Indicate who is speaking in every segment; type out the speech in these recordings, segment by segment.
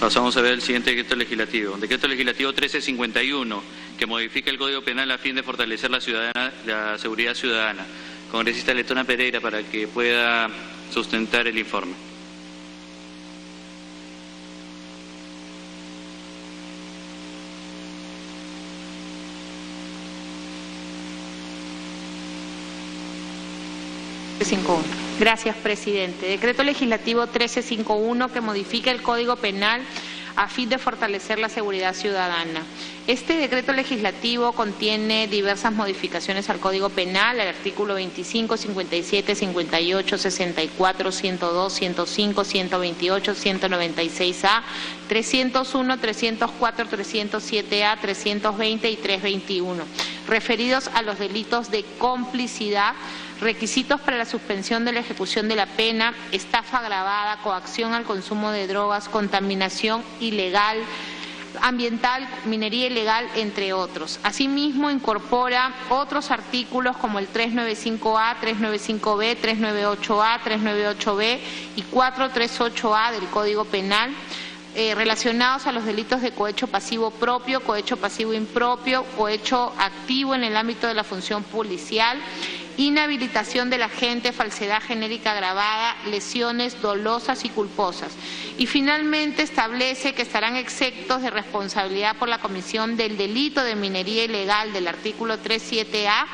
Speaker 1: Pasamos a ver el siguiente decreto legislativo. Decreto legislativo 1351, que modifica el Código Penal a fin de fortalecer la seguridad ciudadana. Congresista Letona Pereira, para que pueda sustentar el informe.
Speaker 2: Gracias, presidente. Decreto legislativo 1351 que modifica el Código Penal a fin de fortalecer la seguridad ciudadana. Este decreto legislativo contiene diversas modificaciones al Código Penal, al artículo 25, 57, 58, 64, 102, 105, 128, 196A, 301, 304, 307A, 320 y 321, referidos a los delitos de complicidad, requisitos para la suspensión de la ejecución de la pena, estafa agravada, coacción al consumo de drogas, contaminación ilegal, ambiental, minería ilegal, entre otros. Asimismo, incorpora otros artículos como el 395A, 395B, 398A, 398B y 438A del Código Penal, relacionados a los delitos de cohecho pasivo propio, cohecho pasivo impropio, cohecho activo en el ámbito de la función policial, inhabilitación del agente, falsedad genérica agravada, lesiones dolosas y culposas. Y finalmente establece que estarán exentos de responsabilidad por la comisión del delito de minería ilegal del artículo 37A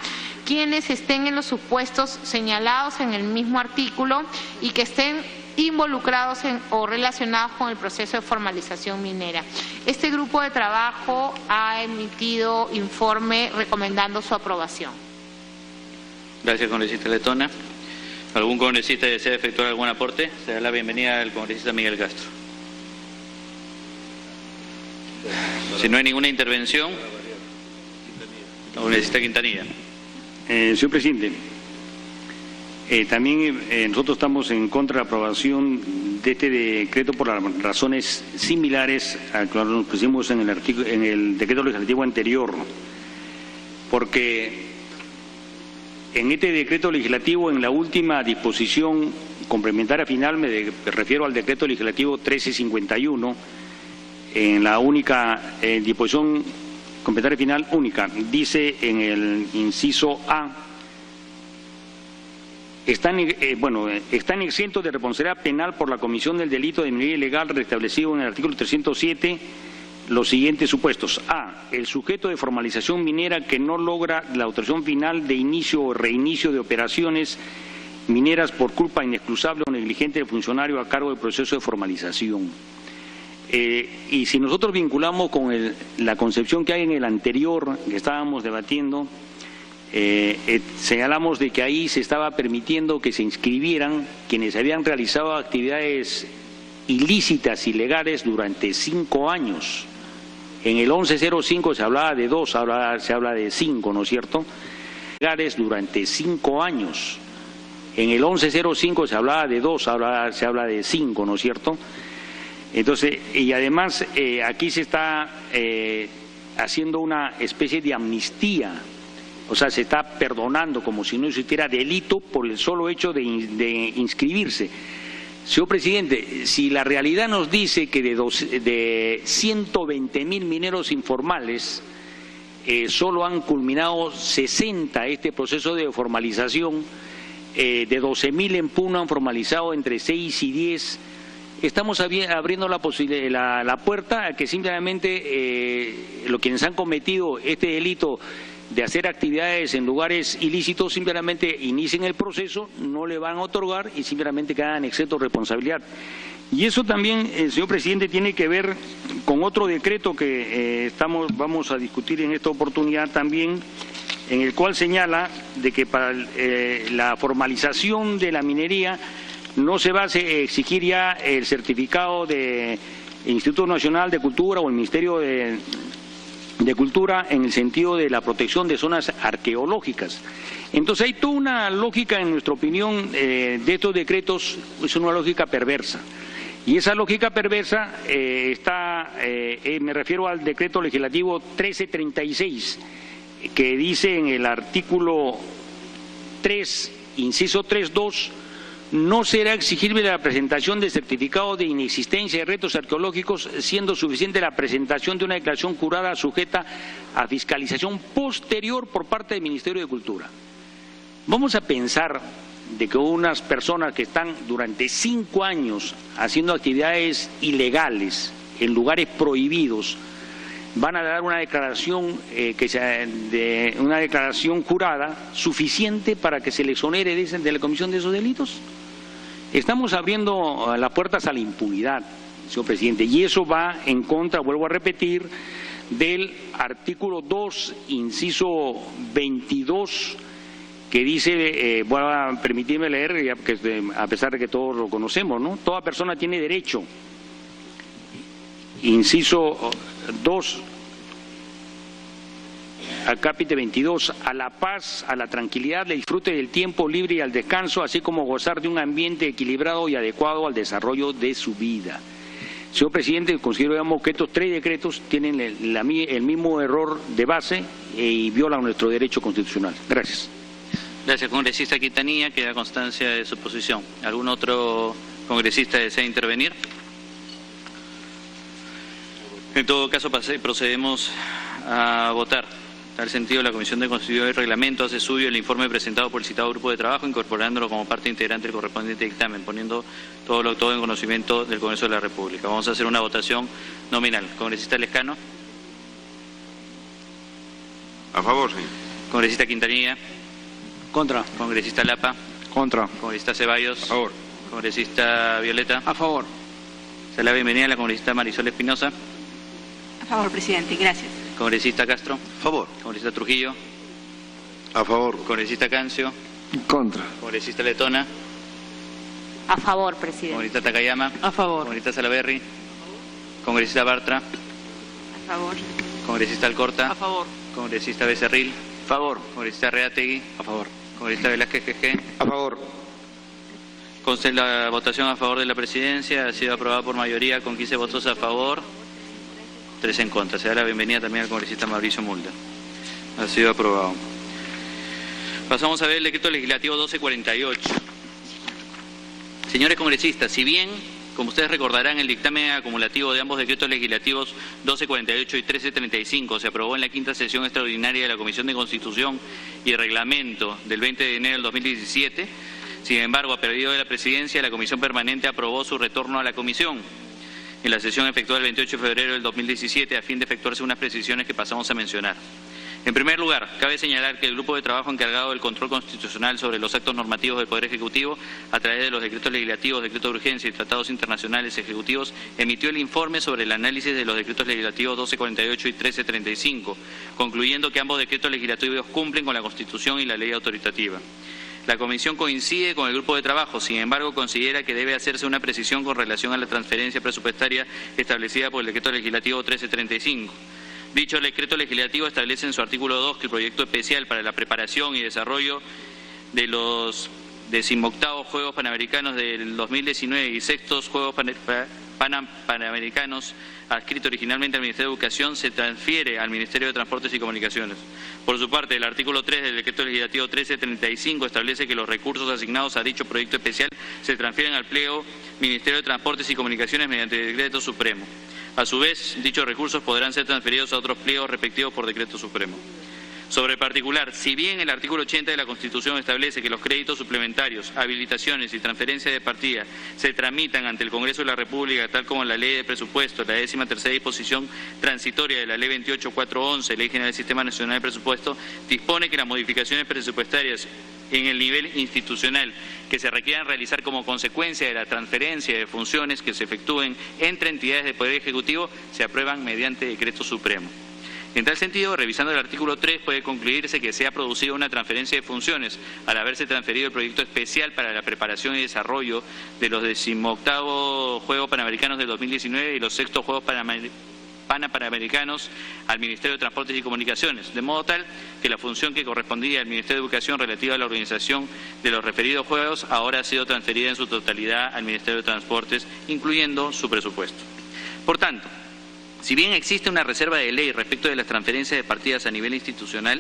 Speaker 2: quienes estén en los supuestos señalados en el mismo artículo y que estén involucrados o relacionados con el proceso de formalización minera. Este grupo de trabajo ha emitido informe recomendando su aprobación.
Speaker 1: Gracias, congresista Letona. ¿Algún congresista desea efectuar algún aporte? Se da la bienvenida al congresista Miguel Castro. Si no hay ninguna intervención, congresista Quintanilla.
Speaker 3: Señor presidente, también nosotros estamos en contra de la aprobación de este decreto por las razones similares a lo que nos pusimos en el decreto legislativo anterior, porque en este decreto legislativo, en la última disposición complementaria final, me refiero al decreto legislativo 1351, en la única disposición complementaria final única, dice en el inciso A, están exentos de responsabilidad penal por la comisión del delito de minería ilegal restablecido en el artículo 307 los siguientes supuestos. A. El sujeto de formalización minera que no logra la autorización final de inicio o reinicio de operaciones mineras por culpa inexcusable o negligente del funcionario a cargo del proceso de formalización. Y si nosotros vinculamos con la concepción que hay en el anterior que estábamos debatiendo, señalamos de que ahí se estaba permitiendo que se inscribieran quienes habían realizado actividades ilícitas, ilegales durante 5 años. En el 1105 se hablaba de 2, ahora se habla de 5, ¿no es cierto? Ilegales durante 5 años. En el 1105 se hablaba de 2, ahora se habla de 5, ¿no es cierto? Entonces, y además aquí se está haciendo una especie de amnistía, o sea, se está perdonando como si no existiera delito por el solo hecho de inscribirse. Señor presidente, si la realidad nos dice que de 120.000 mineros informales solo han culminado 60 este proceso de formalización, de 12.000 en Puno han formalizado entre 6 y 10, estamos abriendo la puerta a que simplemente quienes han cometido este delito de hacer actividades en lugares ilícitos simplemente inicien el proceso, no le van a otorgar y simplemente quedan exentos de responsabilidad. Y eso también, señor presidente, tiene que ver con otro decreto que vamos a discutir en esta oportunidad también, en el cual señala de que para la formalización de la minería no se va a exigir ya el certificado del Instituto Nacional de Cultura o el Ministerio de Cultura en el sentido de la protección de zonas arqueológicas. Entonces hay toda una lógica, en nuestra opinión, de estos decretos, es una lógica perversa. Y esa lógica perversa me refiero al decreto legislativo 1336, que dice en el artículo 3, inciso 3.2, no será exigible la presentación de certificado de inexistencia de retos arqueológicos, siendo suficiente la presentación de una declaración jurada sujeta a fiscalización posterior por parte del Ministerio de Cultura. Vamos a pensar de que unas personas que están durante 5 años haciendo actividades ilegales en lugares prohibidos van a dar una declaración una declaración jurada suficiente para que se le exonere de la comisión de esos delitos. Estamos abriendo las puertas a la impunidad, señor presidente, y eso va en contra, vuelvo a repetir, del artículo 2, inciso 22, que dice, voy a permitirme leer, a pesar de que todos lo conocemos, ¿no? Toda persona tiene derecho, inciso 2, al capítulo 22, a la paz, a la tranquilidad, al disfrute del tiempo libre y al descanso, así como gozar de un ambiente equilibrado y adecuado al desarrollo de su vida. Señor presidente, considero que estos 3 decretos tienen el mismo error de base y violan nuestro derecho constitucional. Gracias.
Speaker 1: Gracias, congresista Quintanilla. Queda constancia de su posición. ¿Algún otro congresista desea intervenir? En todo caso, procedemos a votar. En tal sentido, la Comisión de Constitución y Reglamento hace suyo el informe presentado por el citado grupo de trabajo, incorporándolo como parte integrante del correspondiente dictamen, poniendo todo en conocimiento del Congreso de la República. Vamos a hacer una votación nominal. Congresista Lescano.
Speaker 4: A favor, señor.
Speaker 1: Congresista Quintanilla.
Speaker 3: Contra.
Speaker 1: Congresista Lapa.
Speaker 4: Contra.
Speaker 1: Congresista Ceballos.
Speaker 4: A favor.
Speaker 1: Congresista Violeta.
Speaker 3: A favor.
Speaker 1: Se le da bienvenida a la congresista Marisol Espinosa.
Speaker 5: A favor, presidente. Gracias.
Speaker 1: Congresista Castro.
Speaker 4: A favor.
Speaker 1: Congresista Trujillo.
Speaker 4: A favor.
Speaker 1: Congresista Cancio.
Speaker 4: Contra.
Speaker 1: Congresista Letona.
Speaker 2: A favor, presidente.
Speaker 1: Congresista Takayama.
Speaker 5: A favor.
Speaker 1: Congresista Salaverry. Congresista Bartra.
Speaker 5: A favor.
Speaker 1: Congresista Alcorta.
Speaker 5: A favor.
Speaker 1: Congresista Becerril.
Speaker 3: A favor.
Speaker 1: Congresista Reategui.
Speaker 3: A favor.
Speaker 1: Congresista Velázquez GG.
Speaker 4: A favor.
Speaker 1: Conste la votación a favor de la presidencia. Ha sido aprobada por mayoría con 15 votos a favor, 3 en contra. Se da la bienvenida también al congresista Mauricio Mulder. Ha sido aprobado. Pasamos a ver el decreto legislativo 1248. Señores congresistas, si bien, como ustedes recordarán, el dictamen acumulativo de ambos decretos legislativos 1248 y 1335 se aprobó en la 5ª sesión extraordinaria de la Comisión de Constitución y Reglamento del 20 de enero del 2017, sin embargo, a pedido de la Presidencia, la Comisión Permanente aprobó su retorno a la Comisión en la sesión efectuada el 28 de febrero del 2017 a fin de efectuarse unas precisiones que pasamos a mencionar. En primer lugar, cabe señalar que el grupo de trabajo encargado del control constitucional sobre los actos normativos del Poder Ejecutivo, a través de los decretos legislativos, decretos de urgencia y tratados internacionales ejecutivos, emitió el informe sobre el análisis de los decretos legislativos 1248 y 1335, concluyendo que ambos decretos legislativos cumplen con la Constitución y la ley autoritativa. La Comisión coincide con el grupo de trabajo, sin embargo, considera que debe hacerse una precisión con relación a la transferencia presupuestaria establecida por el decreto legislativo 1335. Dicho decreto legislativo establece en su artículo 2 que el proyecto especial para la preparación y desarrollo de los 18º Juegos Panamericanos del 2019 y 6º Juegos Panamericanos, adscrito originalmente al Ministerio de Educación, se transfiere al Ministerio de Transportes y Comunicaciones. Por su parte, el artículo 3 del decreto legislativo 1335 establece que los recursos asignados a dicho proyecto especial se transfieren al pliego Ministerio de Transportes y Comunicaciones mediante decreto supremo. A su vez, dichos recursos podrán ser transferidos a otros pliegos respectivos por decreto supremo. Sobre el particular, si bien el artículo 80 de la Constitución establece que los créditos suplementarios, habilitaciones y transferencias de partida se tramitan ante el Congreso de la República, tal como la Ley de Presupuesto, la 13ª disposición transitoria de la Ley 28411, Ley General del Sistema Nacional de Presupuesto, dispone que las modificaciones presupuestarias en el nivel institucional que se requieran realizar como consecuencia de la transferencia de funciones que se efectúen entre entidades del Poder Ejecutivo se aprueban mediante decreto supremo. En tal sentido, revisando el artículo 3, puede concluirse que se ha producido una transferencia de funciones al haberse transferido el proyecto especial para la preparación y desarrollo de los 18º Juegos Panamericanos del 2019 y los 6º Juegos Panamericanos al Ministerio de Transportes y Comunicaciones, de modo tal que la función que correspondía al Ministerio de Educación relativa a la organización de los referidos Juegos ahora ha sido transferida en su totalidad al Ministerio de Transportes, incluyendo su presupuesto. Por tanto, si bien existe una reserva de ley respecto de las transferencias de partidas a nivel institucional,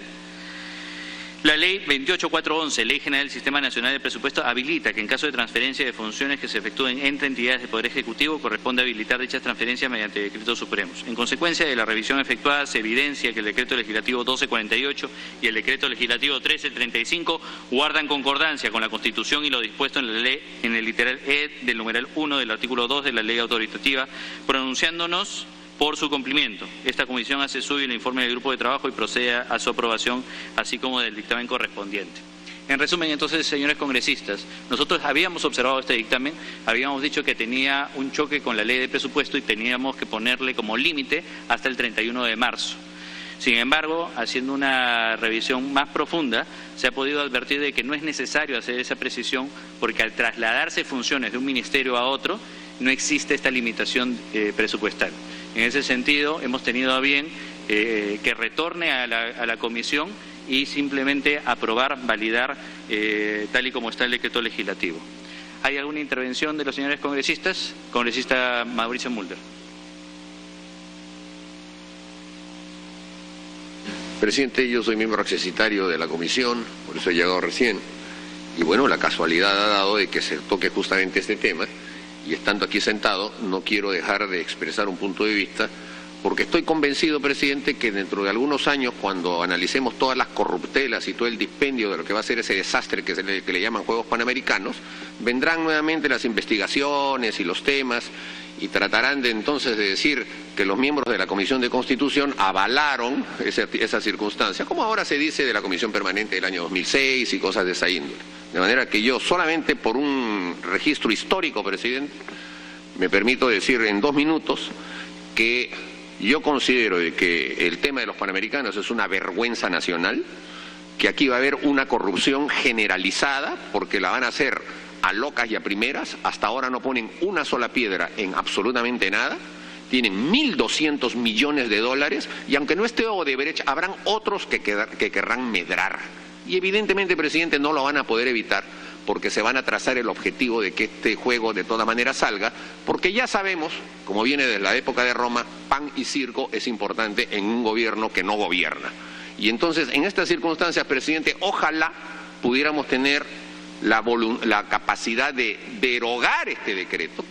Speaker 1: La Ley 28411, Ley General del Sistema Nacional de Presupuesto, habilita que en caso de transferencia de funciones que se efectúen entre entidades del Poder Ejecutivo, corresponde habilitar dichas transferencias mediante decretos supremos. En consecuencia de la revisión efectuada, se evidencia que el Decreto Legislativo 1248 y el Decreto Legislativo 1335 guardan concordancia con la Constitución y lo dispuesto en la ley, en el literal E del numeral 1 del artículo 2 de la Ley Autoritativa, pronunciándonos por su cumplimiento. Esta comisión hace suyo el informe del grupo de trabajo y procede a su aprobación, así como del dictamen correspondiente. En resumen, entonces, señores congresistas, nosotros habíamos observado este dictamen, habíamos dicho que tenía un choque con la ley de presupuesto y teníamos que ponerle como límite hasta el 31 de marzo. Sin embargo, haciendo una revisión más profunda, se ha podido advertir de que no es necesario hacer esa precisión porque al trasladarse funciones de un ministerio a otro, no existe esta limitación presupuestal. En ese sentido, hemos tenido a bien que retorne a la comisión y simplemente aprobar, validar tal y como está el decreto legislativo. ¿Hay alguna intervención de los señores congresistas? Congresista Mauricio Mulder.
Speaker 6: Presidente, yo soy miembro accesitario de la comisión, por eso he llegado recién. Y bueno, la casualidad ha dado de que se toque justamente este tema. Y estando aquí sentado, no quiero dejar de expresar un punto de vista, porque estoy convencido, presidente, que dentro de algunos años, cuando analicemos todas las corruptelas y todo el dispendio de lo que va a ser ese desastre que le llaman Juegos Panamericanos, vendrán nuevamente las investigaciones y los temas, y tratarán de entonces de decir que los miembros de la Comisión de Constitución avalaron esa circunstancia, como ahora se dice de la Comisión Permanente del año 2006 y cosas de esa índole. De manera que yo, solamente por un registro histórico, presidente, me permito decir en 2 minutos que yo considero que el tema de los Panamericanos es una vergüenza nacional, que aquí va a haber una corrupción generalizada, porque la van a hacer a locas y a primeras. Hasta ahora no ponen una sola piedra en absolutamente nada. Tienen 1.200 millones de dólares y aunque no esté Odebrecht, habrán otros que querrán medrar. Y evidentemente, presidente, no lo van a poder evitar porque se van a trazar el objetivo de que este juego de toda manera salga, porque ya sabemos, como viene desde la época de Roma, pan y circo es importante en un gobierno que no gobierna. Y entonces, en estas circunstancias, presidente, ojalá pudiéramos tener la capacidad de derogar este decreto,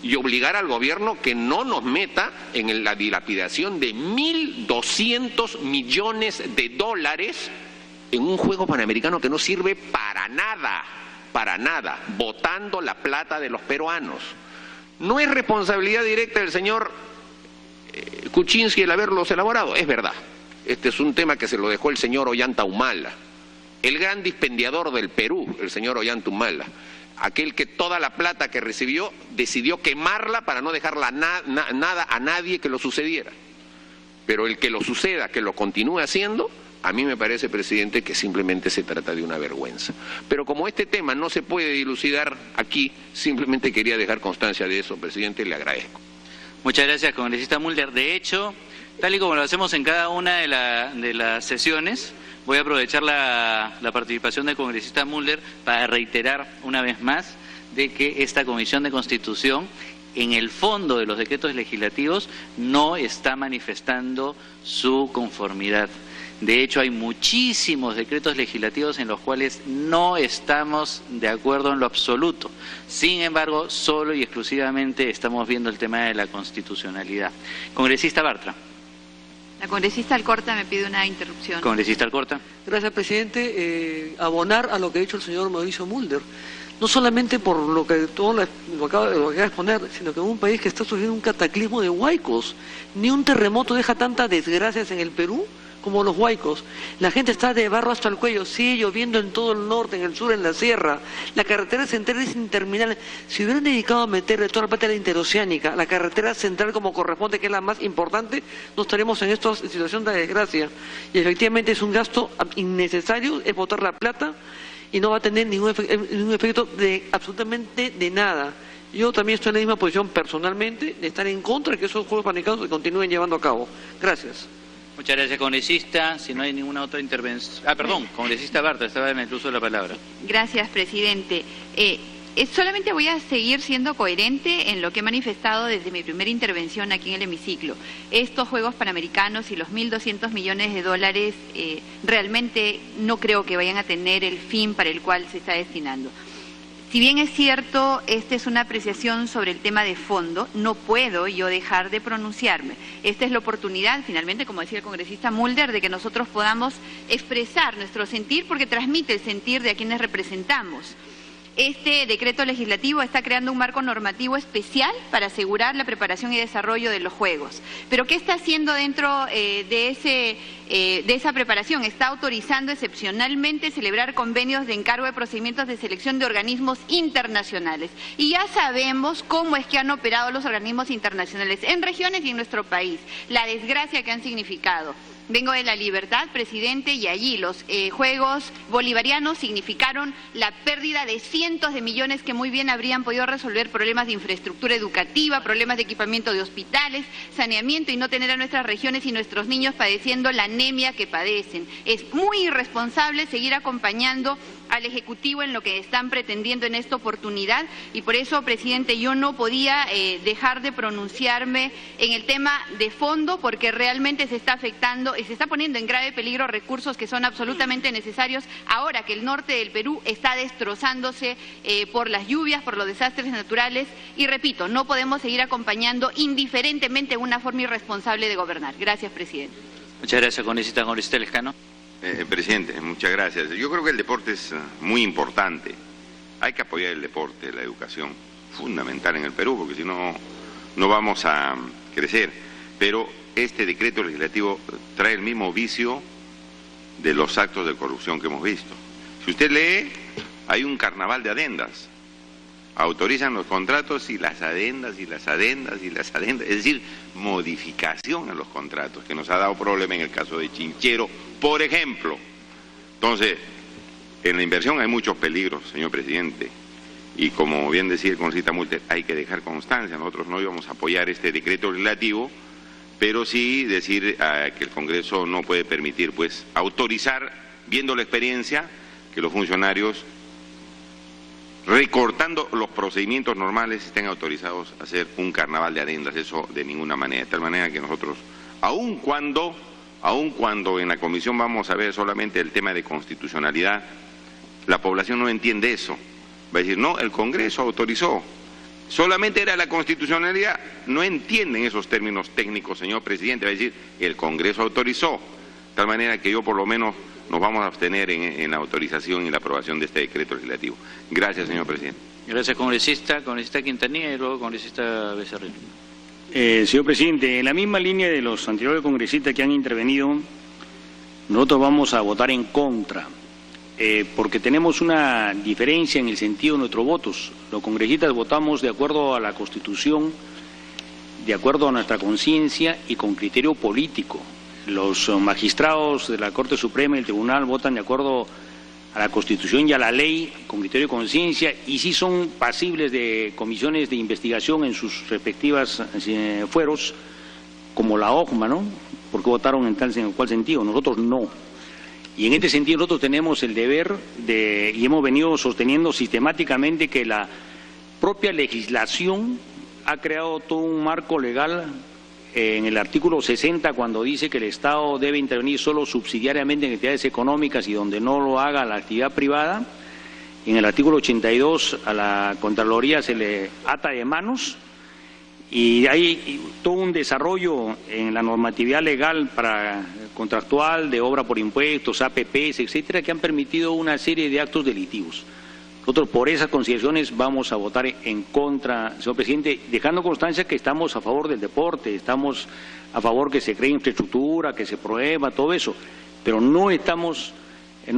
Speaker 6: y obligar al gobierno que no nos meta en la dilapidación de 1.200 millones de dólares en un juego panamericano que no sirve para nada, botando la plata de los peruanos. No es responsabilidad directa del señor Kuczynski el haberlos elaborado, es verdad. Este es un tema que se lo dejó el señor Ollanta Humala, el gran dispendiador del Perú, el señor Ollanta Humala, aquel que toda la plata que recibió decidió quemarla para no dejarla nada a nadie que lo sucediera. Pero el que lo suceda, que lo continúe haciendo, a mí me parece, presidente, que simplemente se trata de una vergüenza. Pero como este tema no se puede dilucidar aquí, simplemente quería dejar constancia de eso, presidente, le agradezco.
Speaker 1: Muchas gracias, congresista Mulder. De hecho, tal y como lo hacemos en cada una de las sesiones, voy a aprovechar la participación del congresista Mulder para reiterar una vez más de que esta Comisión de Constitución, en el fondo de los decretos legislativos, no está manifestando su conformidad. De hecho, hay muchísimos decretos legislativos en los cuales no estamos de acuerdo en lo absoluto. Sin embargo, solo y exclusivamente estamos viendo el tema de la constitucionalidad. Congresista Bartra.
Speaker 5: La congresista Alcorta me pide una interrupción.
Speaker 1: Congresista Alcorta.
Speaker 7: Gracias, presidente. Abonar a lo que ha dicho el señor Mauricio Mulder. No solamente por lo que acaba de exponer, sino que en un país que está sufriendo un cataclismo de huaicos. Ni un terremoto deja tantas desgracias en el Perú como los huaicos. La gente está de barro hasta el cuello, sigue lloviendo en todo el norte, en el sur, en la sierra. La carretera central es interminable. Si hubieran dedicado a meterle toda la parte de la interoceánica, la carretera central como corresponde, que es la más importante, no estaríamos en esta situación de desgracia. Y efectivamente es un gasto innecesario, es botar la plata y no va a tener ningún efecto de absolutamente de nada. Yo también estoy en la misma posición personalmente de estar en contra de que esos Juegos Panamericanos se continúen llevando a cabo. Gracias.
Speaker 1: Muchas gracias, congresista. Si no hay ninguna otra intervención... perdón, congresista Bartra, estaba en el uso de la palabra.
Speaker 5: Gracias, presidente. Solamente voy a seguir siendo coherente en lo que he manifestado desde mi primera intervención aquí en el hemiciclo. Estos Juegos Panamericanos y los 1.200 millones de dólares realmente no creo que vayan a tener el fin para el cual se está destinando. Si bien es cierto, esta es una apreciación sobre el tema de fondo, no puedo yo dejar de pronunciarme. Esta es la oportunidad, finalmente, como decía el congresista Mulder, de que nosotros podamos expresar nuestro sentir, porque transmite el sentir de a quienes representamos. Este decreto legislativo está creando un marco normativo especial para asegurar la preparación y desarrollo de los Juegos. Pero ¿qué está haciendo dentro de esa preparación? Está autorizando excepcionalmente celebrar convenios de encargo de procedimientos de selección de organismos internacionales. Y ya sabemos cómo es que han operado los organismos internacionales en regiones y en nuestro país, la desgracia que han significado. Vengo de La Libertad, presidente, y allí los Juegos Bolivarianos significaron la pérdida de cientos de millones que muy bien habrían podido resolver problemas de infraestructura educativa, problemas de equipamiento de hospitales, saneamiento, y no tener a nuestras regiones y nuestros niños padeciendo la anemia que padecen. Es muy irresponsable seguir acompañando al Ejecutivo en lo que están pretendiendo en esta oportunidad, y por eso, presidente, yo no podía dejar de pronunciarme en el tema de fondo, porque realmente se está afectando y se está poniendo en grave peligro recursos que son absolutamente necesarios ahora que el norte del Perú está destrozándose por las lluvias, por los desastres naturales, y repito, no podemos seguir acompañando indiferentemente una forma irresponsable de gobernar. Gracias, presidente.
Speaker 1: Muchas gracias, congresista Lescano.
Speaker 4: Presidente, muchas gracias. Yo creo que el deporte es muy importante. Hay que apoyar el deporte, la educación, fundamental en el Perú, porque si no, no vamos a crecer. Pero este decreto legislativo trae el mismo vicio de los actos de corrupción que hemos visto. Si usted lee, hay un carnaval de adendas. Autorizan los contratos y las adendas y las adendas y las adendas, es decir, modificación a los contratos, que nos ha dado problema en el caso de Chinchero, por ejemplo. Entonces, en la inversión hay muchos peligros, señor presidente, y como bien decía el congresista Mulder, hay que dejar constancia. Nosotros no íbamos a apoyar este decreto legislativo, pero sí decir que el Congreso no puede permitir, pues, autorizar, viendo la experiencia, que los funcionarios, recortando los procedimientos normales, estén autorizados a hacer un carnaval de adendas. Eso de ninguna manera. De tal manera que nosotros, aun cuando en la comisión vamos a ver solamente el tema de constitucionalidad, la población no entiende eso. Va a decir, no, el Congreso autorizó. Solamente era la constitucionalidad. No entienden esos términos técnicos, señor presidente. Va a decir, el Congreso autorizó. De tal manera que yo por lo menos nos vamos a abstener en la autorización y la aprobación de este decreto legislativo. Gracias, señor presidente.
Speaker 1: Gracias, congresista Quintanilla, y luego congresista Becerril.
Speaker 3: Señor presidente, en la misma línea de los anteriores congresistas que han intervenido, nosotros vamos a votar en contra, porque tenemos una diferencia en el sentido de nuestros votos. Los congresistas votamos de acuerdo a la Constitución, de acuerdo a nuestra conciencia y con criterio político. Los magistrados de la Corte Suprema y el Tribunal votan de acuerdo a la Constitución y a la ley con criterio de conciencia, y sí son pasibles de comisiones de investigación en sus respectivas fueros, como la OJMA, ¿no? Porque votaron en cuál sentido, nosotros no. Y en este sentido nosotros tenemos el deber y hemos venido sosteniendo sistemáticamente que la propia legislación ha creado todo un marco legal en el artículo 60, cuando dice que el Estado debe intervenir solo subsidiariamente en actividades económicas y donde no lo haga la actividad privada. En el artículo 82 a la Contraloría se le ata de manos, y hay todo un desarrollo en la normatividad legal contractual, de obra por impuestos, APPs, etcétera, que han permitido una serie de actos delictivos. Nosotros por esas consideraciones vamos a votar en contra, señor presidente, dejando constancia que estamos a favor del deporte, estamos a favor que se cree infraestructura, que se prueba, todo eso, pero no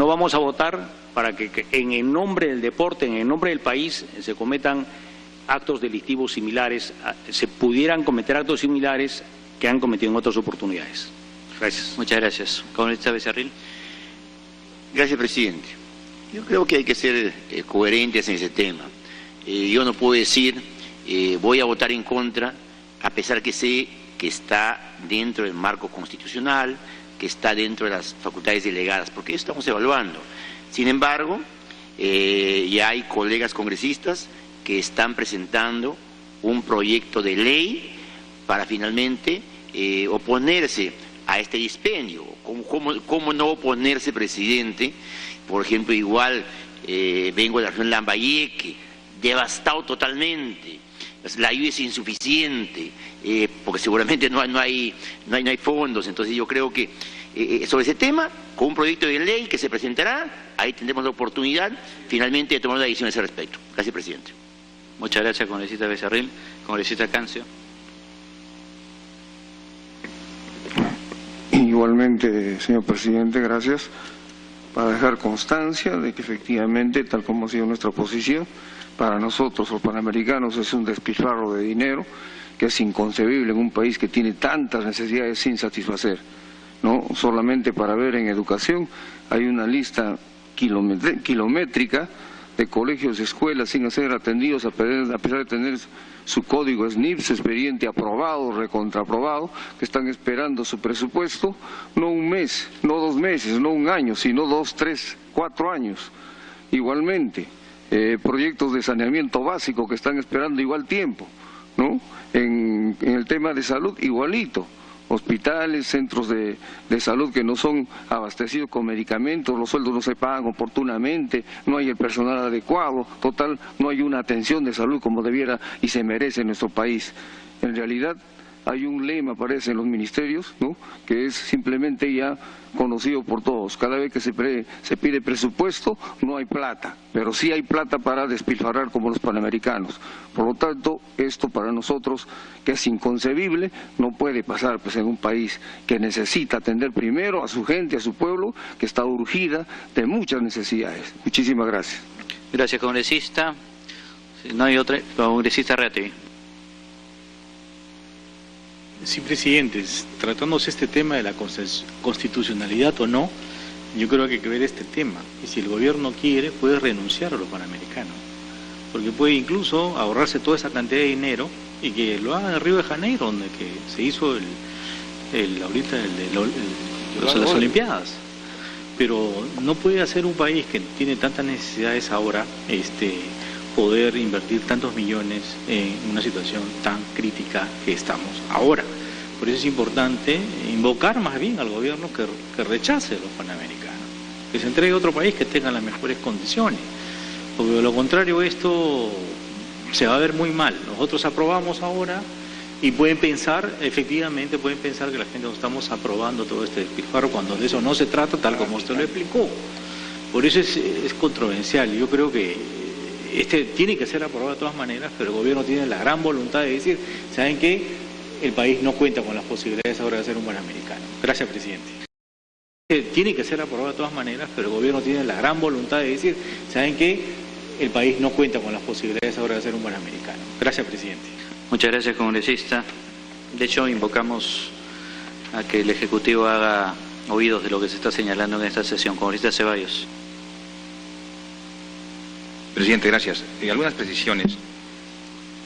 Speaker 3: vamos a votar para que en el nombre del deporte, en el nombre del país, se cometan actos delictivos similares, se pudieran cometer actos similares que han cometido en otras oportunidades. Gracias.
Speaker 1: Muchas gracias. Congresista Becerril.
Speaker 8: Gracias, presidente. Yo creo que hay que ser coherentes en ese tema. Yo no puedo decir voy a votar en contra, a pesar que sé que está dentro del marco constitucional, que está dentro de las facultades delegadas, porque eso estamos evaluando. Sin embargo, ya hay colegas congresistas que están presentando un proyecto de ley para finalmente oponerse a este dispendio. ¿Cómo no oponerse, presidente? Por ejemplo, igual vengo de la región Lambayeque, devastado totalmente. La ayuda es insuficiente, porque seguramente no hay fondos. Entonces yo creo que sobre ese tema, con un proyecto de ley que se presentará, ahí tendremos la oportunidad finalmente de tomar una decisión a ese respecto. Gracias, presidente.
Speaker 1: Muchas gracias, congresista Becerril. Congresista Cancio.
Speaker 9: Igualmente, señor presidente, gracias. Para dejar constancia de que efectivamente, tal como ha sido nuestra posición, para nosotros los panamericanos es un despilfarro de dinero que es inconcebible en un país que tiene tantas necesidades sin satisfacer. No solamente para ver en educación, hay una lista kilométrica de colegios y escuelas sin ser atendidos a pesar de tener su código SNIP, su expediente aprobado, recontraaprobado, que están esperando su presupuesto, no un mes, no 2 meses, no un año, sino 2, 3, 4 años. Igualmente, proyectos de saneamiento básico que están esperando igual tiempo, ¿no? En el tema de salud, igualito. Hospitales, centros de salud que no son abastecidos con medicamentos, los sueldos no se pagan oportunamente, no hay el personal adecuado, total, no hay una atención de salud como debiera y se merece en nuestro país. En realidad hay un lema, parece, en los ministerios, ¿no?, que es simplemente ya conocido por todos. Cada vez que se pide presupuesto, no hay plata, pero sí hay plata para despilfarrar como los panamericanos. Por lo tanto, esto para nosotros, que es inconcebible, no puede pasar pues en un país que necesita atender primero a su gente, a su pueblo, que está urgida de muchas necesidades. Muchísimas gracias.
Speaker 1: Gracias, congresista. Si no hay otra, congresista Reategui.
Speaker 10: Sí, presidente, tratándose este tema de la constitucionalidad o no, yo creo que hay que ver este tema. Y si el gobierno quiere, puede renunciar a los panamericanos, porque puede incluso ahorrarse toda esa cantidad de dinero y que lo haga en Río de Janeiro, donde que se hizo las Olimpiadas. Pero no puede hacer un país que tiene tantas necesidades ahora, poder invertir tantos millones en una situación tan crítica que estamos ahora. Por eso es importante invocar más bien al gobierno que rechace a los panamericanos, que se entregue a otro país que tenga las mejores condiciones, porque de lo contrario esto se va a ver muy mal. Nosotros aprobamos ahora y pueden pensar, efectivamente pueden pensar que la gente no estamos aprobando todo este despilfarro, cuando de eso no se trata, tal como usted lo explicó. Por eso es controversial. Yo creo que tiene que ser aprobado de todas maneras, pero el gobierno tiene la gran voluntad de decir, ¿saben qué? El país no cuenta con las posibilidades ahora de ser un panamericano. Gracias, presidente. Tiene que ser aprobado de todas maneras, pero el gobierno tiene la gran voluntad de decir, ¿saben qué? El país no cuenta con las posibilidades ahora de ser un panamericano. Gracias, presidente.
Speaker 1: Muchas gracias, congresista. De hecho, invocamos a que el Ejecutivo haga oídos de lo que se está señalando en esta sesión. Congresista Ceballos.
Speaker 11: Presidente, gracias. Algunas precisiones.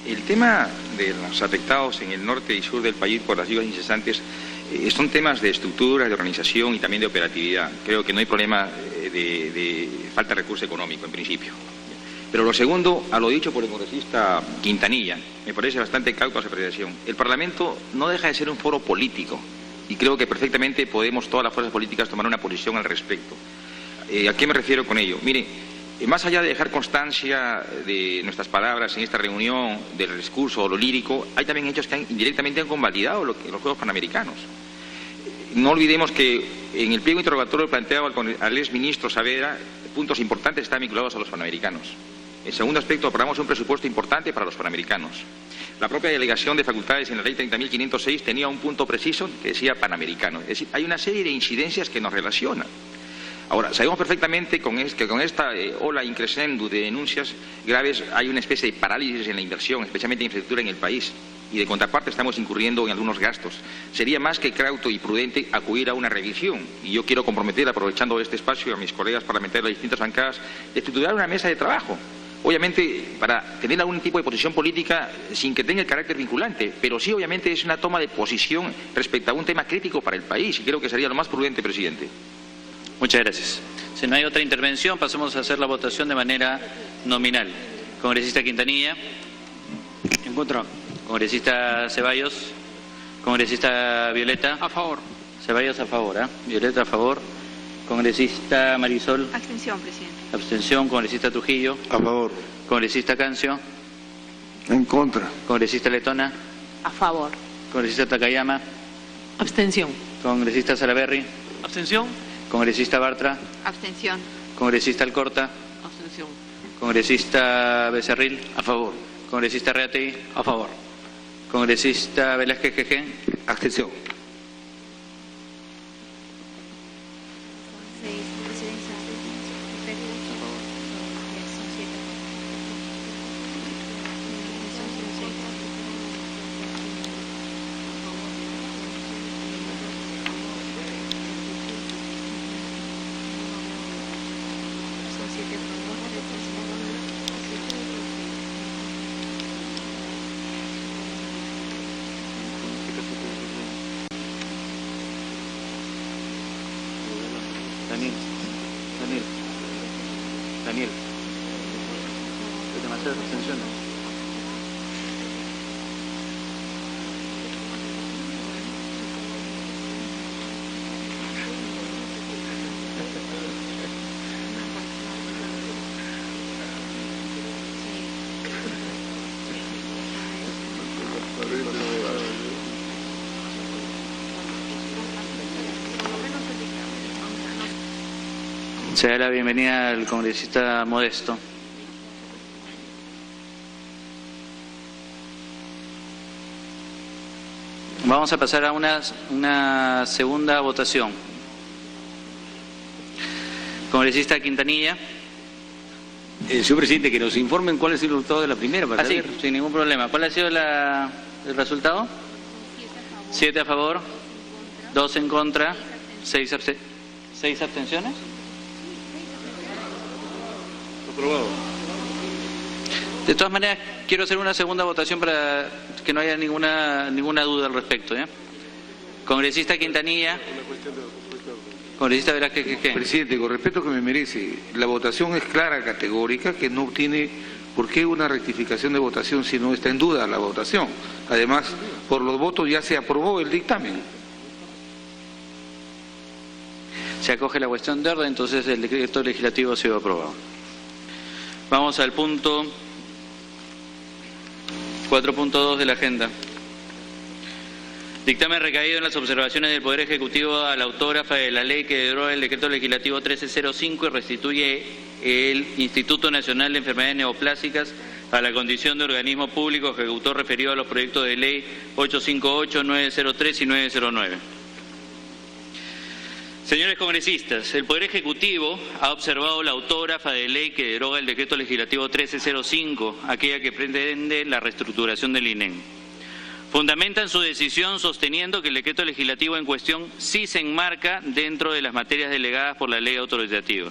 Speaker 11: El tema de los afectados en el norte y sur del país por las lluvias incesantes son temas de estructura, de organización y también de operatividad. Creo que no hay problema de falta de recurso económico en principio. Pero lo segundo, a lo dicho por el congresista Quintanilla, me parece bastante cauta su apreciación. El Parlamento no deja de ser un foro político y creo que perfectamente podemos todas las fuerzas políticas tomar una posición al respecto. ¿A qué me refiero con ello? Mire, más allá de dejar constancia de nuestras palabras en esta reunión, del discurso o lo lírico, hay también hechos que indirectamente han convalidado los Juegos Panamericanos. No olvidemos que en el pliego interrogatorio planteado al exministro Saavedra, puntos importantes están vinculados a los Panamericanos. En segundo aspecto, aprobamos un presupuesto importante para los Panamericanos. La propia delegación de facultades en la ley 30.506 tenía un punto preciso que decía Panamericano. Es decir, hay una serie de incidencias que nos relacionan. Ahora, sabemos perfectamente que con esta ola increscendo de denuncias graves hay una especie de parálisis en la inversión, especialmente en infraestructura en el país, y de contraparte estamos incurriendo en algunos gastos. Sería más que cauto y prudente acudir a una revisión, y yo quiero comprometer, aprovechando este espacio, a mis colegas parlamentarios de las distintas bancadas, de estructurar una mesa de trabajo. Obviamente, para tener algún tipo de posición política sin que tenga el carácter vinculante, pero sí, obviamente, es una toma de posición respecto a un tema crítico para el país, y creo que sería lo más prudente, presidente.
Speaker 1: Muchas gracias. Si no hay otra intervención, pasemos a hacer la votación de manera nominal. Congresista Quintanilla.
Speaker 3: En contra.
Speaker 1: Congresista Ceballos. Congresista Violeta.
Speaker 7: A favor.
Speaker 1: Ceballos a favor, ¿eh? Violeta a favor. Congresista Marisol.
Speaker 5: Abstención, presidente.
Speaker 1: Abstención. Congresista Trujillo.
Speaker 9: A favor.
Speaker 1: Congresista Cancio.
Speaker 9: En contra.
Speaker 1: Congresista Letona.
Speaker 2: A favor.
Speaker 1: Congresista Takayama.
Speaker 7: Abstención.
Speaker 1: Congresista Salaverry.
Speaker 7: Abstención.
Speaker 1: Congresista Bartra.
Speaker 5: Abstención.
Speaker 1: Congresista Alcorta.
Speaker 7: Abstención.
Speaker 1: Congresista Becerril.
Speaker 3: A favor.
Speaker 1: Congresista Reategui.
Speaker 3: A favor.
Speaker 1: Congresista Velázquez Jeje.
Speaker 3: Abstención.
Speaker 1: Daniel. Hay demasiadas abstenciones. Se da la bienvenida al congresista Modesto. Vamos a pasar a una segunda votación. Congresista Quintanilla.
Speaker 3: Señor presidente, que nos informen cuál es el resultado de la primera. Para
Speaker 1: Sí,
Speaker 3: saber.
Speaker 1: sin ningún problema. ¿Cuál ha sido el resultado? 7 a favor, 2 en contra, 6 abstenciones.
Speaker 9: Aprobado.
Speaker 1: De todas maneras, quiero hacer una segunda votación para que no haya ninguna duda al respecto. Congresista Quintanilla. Congresista Velázquez Jeje.
Speaker 12: Presidente, con respeto que me merece, la votación es clara, categórica, que no tiene por qué una rectificación de votación si no está en duda la votación. Además, por los votos ya se aprobó el dictamen.
Speaker 1: Se acoge la cuestión de orden, entonces el decreto legislativo ha sido aprobado. Vamos al punto 4.2 de la agenda. Dictamen recaído en las observaciones del Poder Ejecutivo a la autógrafa de la ley que deroga el decreto legislativo 1305 y restituye el Instituto Nacional de Enfermedades Neoplásicas a la condición de organismo público ejecutor referido a los proyectos de ley 858, 903 y 909. Señores congresistas, el Poder Ejecutivo ha observado la autógrafa de ley que deroga el decreto legislativo 1305, aquella que pretende la reestructuración del INEM. Fundamentan su decisión sosteniendo que el decreto legislativo en cuestión sí se enmarca dentro de las materias delegadas por la ley autoritativa.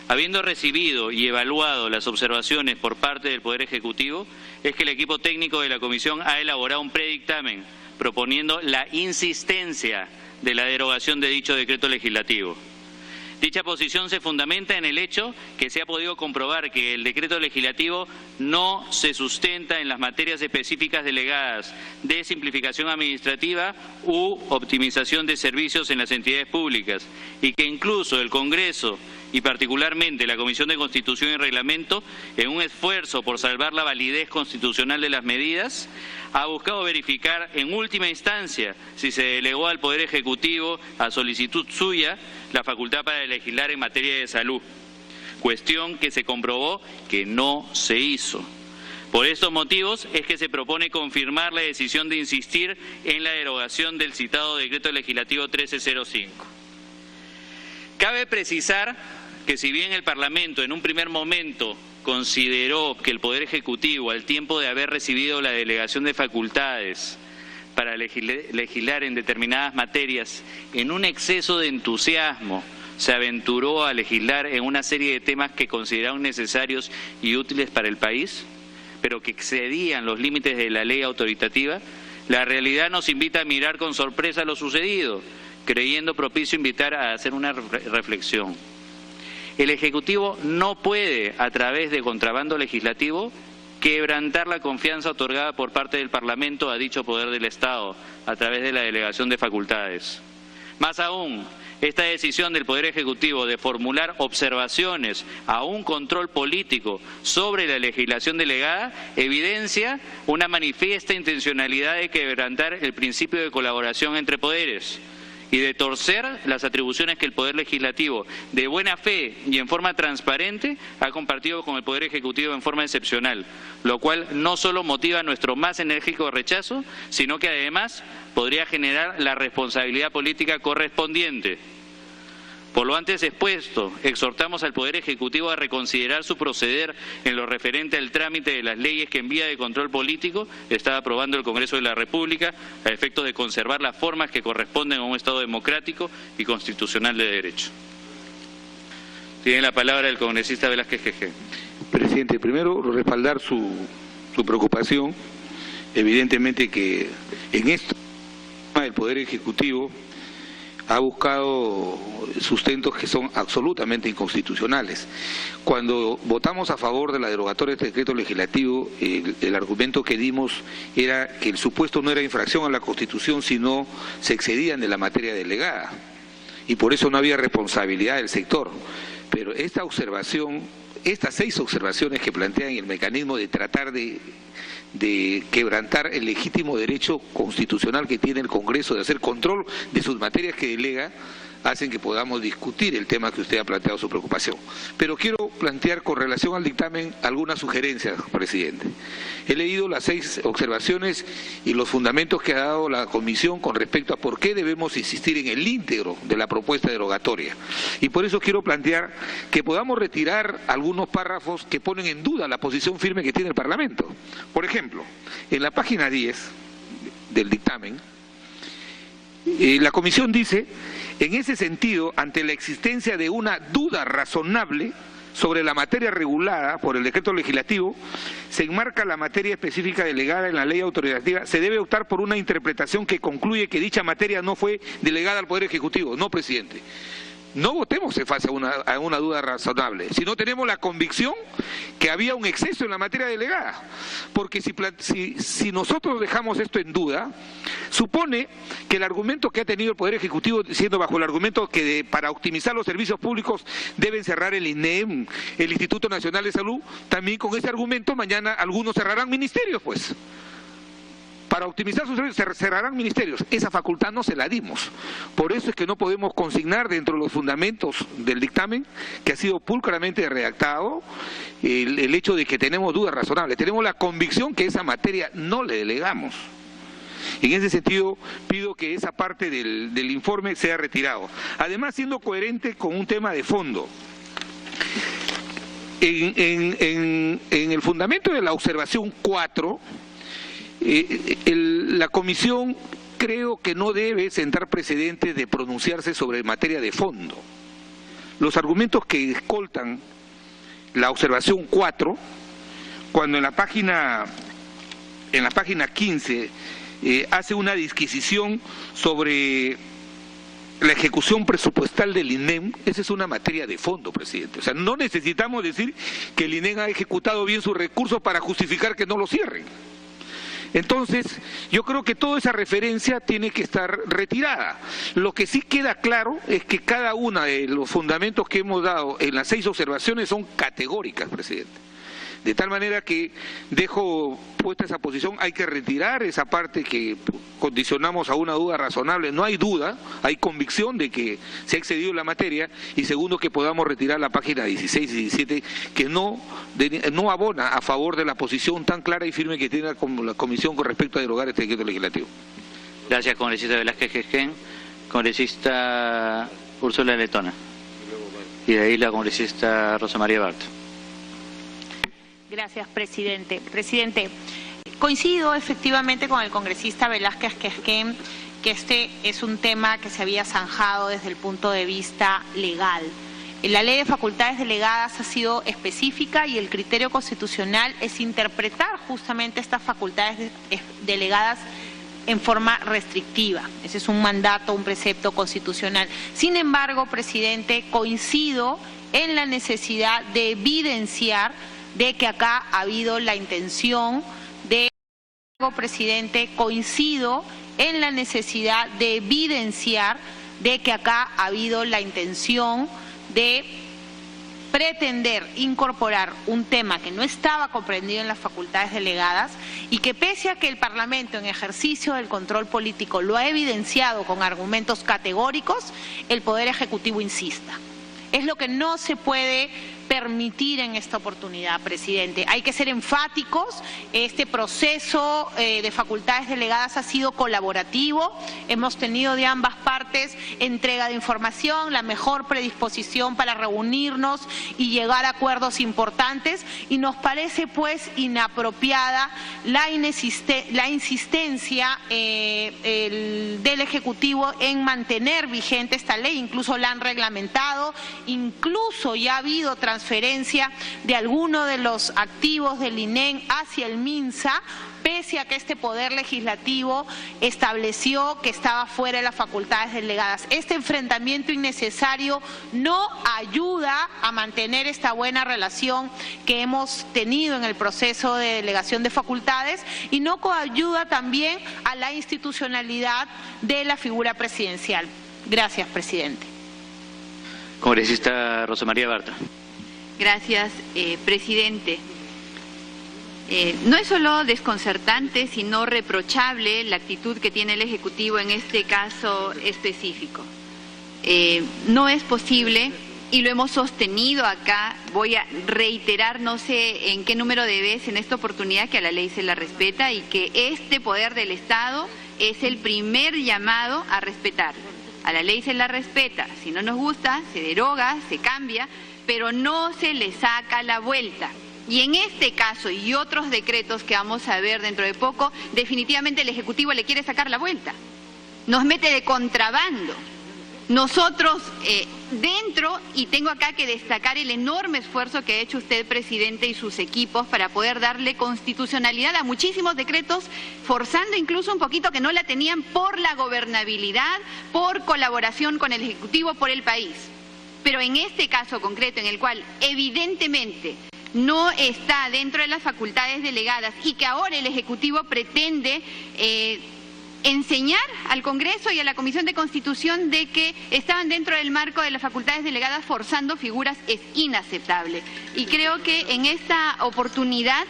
Speaker 1: Habiendo recibido y evaluado las observaciones por parte del Poder Ejecutivo, es que el equipo técnico de la Comisión ha elaborado un predictamen proponiendo la insistencia de la derogación de dicho decreto legislativo. Dicha posición se fundamenta en el hecho que se ha podido comprobar que el decreto legislativo no se sustenta en las materias específicas delegadas de simplificación administrativa u optimización de servicios en las entidades públicas y que incluso el Congreso y particularmente la Comisión de Constitución y Reglamento, en un esfuerzo por salvar la validez constitucional de las medidas, ha buscado verificar en última instancia si se delegó al Poder Ejecutivo, a solicitud suya, la facultad para legislar en materia de salud, cuestión que se comprobó que no se hizo. Por estos motivos es que se propone confirmar la decisión de insistir en la derogación del citado decreto legislativo 1305. Cabe precisar que si bien el Parlamento en un primer momento consideró que el Poder Ejecutivo, al tiempo de haber recibido la delegación de facultades para legislar en determinadas materias, en un exceso de entusiasmo, se aventuró a legislar en una serie de temas que consideraron necesarios y útiles para el país, pero que excedían los límites de la ley autoritativa, la realidad nos invita a mirar con sorpresa lo sucedido, creyendo propicio invitar a hacer una reflexión. El Ejecutivo no puede, a través de contrabando legislativo, quebrantar la confianza otorgada por parte del Parlamento a dicho poder del Estado, a través de la delegación de facultades. Más aún, esta decisión del Poder Ejecutivo de formular observaciones a un control político sobre la legislación delegada evidencia una manifiesta intencionalidad de quebrantar el principio de colaboración entre poderes y de torcer las atribuciones que el Poder Legislativo, de buena fe y en forma transparente, ha compartido con el Poder Ejecutivo en forma excepcional, lo cual no solo motiva nuestro más enérgico rechazo, sino que además podría generar la responsabilidad política correspondiente. Por lo antes expuesto, exhortamos al Poder Ejecutivo a reconsiderar su proceder en lo referente al trámite de las leyes que en vía de control político está aprobando el Congreso de la República a efectos de conservar las formas que corresponden a un Estado democrático y constitucional de derecho. Tiene la palabra el congresista Velázquez Quején.
Speaker 12: Presidente, primero respaldar su preocupación. Evidentemente que en esto el Poder Ejecutivo ha buscado sustentos que son absolutamente inconstitucionales. Cuando votamos a favor de la derogatoria de este decreto legislativo, el argumento que dimos era que el supuesto no era infracción a la Constitución, sino se excedían de la materia delegada, y por eso no había responsabilidad del sector. Pero esta observación, estas 6 observaciones que plantean el mecanismo de tratar de quebrantar el legítimo derecho constitucional que tiene el Congreso de hacer control de sus materias que delega, hacen que podamos discutir el tema que usted ha planteado su preocupación. Pero quiero plantear con relación al dictamen algunas sugerencias, presidente. He leído las 6 observaciones y los fundamentos que ha dado la Comisión con respecto a por qué debemos insistir en el íntegro de la propuesta derogatoria. Y por eso quiero plantear que podamos retirar algunos párrafos que ponen en duda la posición firme que tiene el Parlamento. Por ejemplo, en la página 10 del dictamen, la Comisión dice: en ese sentido, ante la existencia de una duda razonable sobre la materia regulada por el decreto legislativo, se enmarca la materia específica delegada en la ley autoritativa, se debe optar por una interpretación que concluye que dicha materia no fue delegada al Poder Ejecutivo. No, presidente. No votemos en fase a una duda razonable, sino tenemos la convicción que había un exceso en la materia delegada. Porque si nosotros dejamos esto en duda, supone que el argumento que ha tenido el Poder Ejecutivo, siendo bajo el argumento que para optimizar los servicios públicos deben cerrar el INEM, el Instituto Nacional de Salud, también con ese argumento mañana algunos cerrarán ministerios, pues. Para optimizar sus servicios cerrarán ministerios. Esa facultad no se la dimos. Por eso es que no podemos consignar dentro de los fundamentos del dictamen, que ha sido pulcramente redactado, el hecho de que tenemos dudas razonables. Tenemos la convicción que esa materia no le delegamos. En ese sentido, pido que esa parte del informe sea retirado. Además, siendo coherente con un tema de fondo. En el fundamento de la observación 4, la Comisión creo que no debe sentar precedentes de pronunciarse sobre materia de fondo. Los argumentos que escoltan la observación 4, cuando en la página 15 hace una disquisición sobre la ejecución presupuestal del INEM, esa es una materia de fondo, presidente. O sea, no necesitamos decir que el INEM ha ejecutado bien sus recursos para justificar que no lo cierren. Entonces, yo creo que toda esa referencia tiene que estar retirada. Lo que sí queda claro es que cada uno de los fundamentos que hemos dado en las 6 observaciones son categóricas, presidente. De tal manera que dejo puesta esa posición, hay que retirar esa parte que condicionamos a una duda razonable. No hay duda, hay convicción de que se ha excedido la materia, y segundo, que podamos retirar la página 16 y 17, que no abona a favor de la posición tan clara y firme que tiene la Comisión con respecto a derogar este decreto legislativo.
Speaker 1: Gracias, congresista Velázquez Quején. Congresista Úrsula Letona. Y de ahí la congresista Rosa María Bart.
Speaker 2: Gracias, presidente. Presidente, coincido efectivamente con el congresista Velázquez Quején que este es un tema que se había zanjado desde el punto de vista legal. La ley de facultades delegadas ha sido específica y el criterio constitucional es interpretar justamente estas facultades delegadas en forma restrictiva. Ese es un mandato, un precepto constitucional. Sin embargo, presidente, coincido en la necesidad de evidenciar de que acá ha habido la intención de... Presidente, coincido en la necesidad de evidenciar de que acá ha habido la intención de pretender incorporar un tema que no estaba comprendido en las facultades delegadas y que pese a que el Parlamento en ejercicio del control político lo ha evidenciado con argumentos categóricos, el Poder Ejecutivo insista. Es lo que no se puede permitir en esta oportunidad, presidente. Hay que ser enfáticos. Este proceso de facultades delegadas ha sido colaborativo. Hemos tenido de ambas partes entrega de información, la mejor predisposición para reunirnos y llegar a acuerdos importantes, y nos parece pues inapropiada la insistencia del Ejecutivo en mantener vigente esta ley. Incluso la han reglamentado, incluso ya ha habido transferencia de alguno de los activos del INEN hacia el MINSA, pese a que este Poder Legislativo estableció que estaba fuera de las facultades delegadas. Este enfrentamiento innecesario no ayuda a mantener esta buena relación que hemos tenido en el proceso de delegación de facultades y no coayuda también a la institucionalidad de la figura presidencial. Gracias, presidente.
Speaker 1: Congresista Rosa María Bartra.
Speaker 5: Gracias, presidente. No es solo desconcertante, sino reprochable la actitud que tiene el Ejecutivo en este caso específico. No es posible, y lo hemos sostenido acá, voy a reiterar, no sé en qué número de veces en esta oportunidad, que a la ley se la respeta y que este poder del Estado es el primer llamado a respetarla. A la ley se la respeta, si no nos gusta, se deroga, se cambia, pero no se le saca la vuelta. Y en este caso y otros decretos que vamos a ver dentro de poco, definitivamente el Ejecutivo le quiere sacar la vuelta. Nos mete de contrabando. Nosotros dentro, y tengo acá que destacar el enorme esfuerzo que ha hecho usted, presidente, y sus equipos para poder darle constitucionalidad a muchísimos decretos, forzando incluso un poquito que no la tenían por la gobernabilidad, por colaboración con el Ejecutivo, por el país. Pero en este caso concreto, en el cual evidentemente no está dentro de las facultades delegadas y que ahora el Ejecutivo pretende enseñar al Congreso y a la Comisión de Constitución de que estaban dentro del marco de las facultades delegadas forzando figuras, es inaceptable. Y creo que en esta oportunidad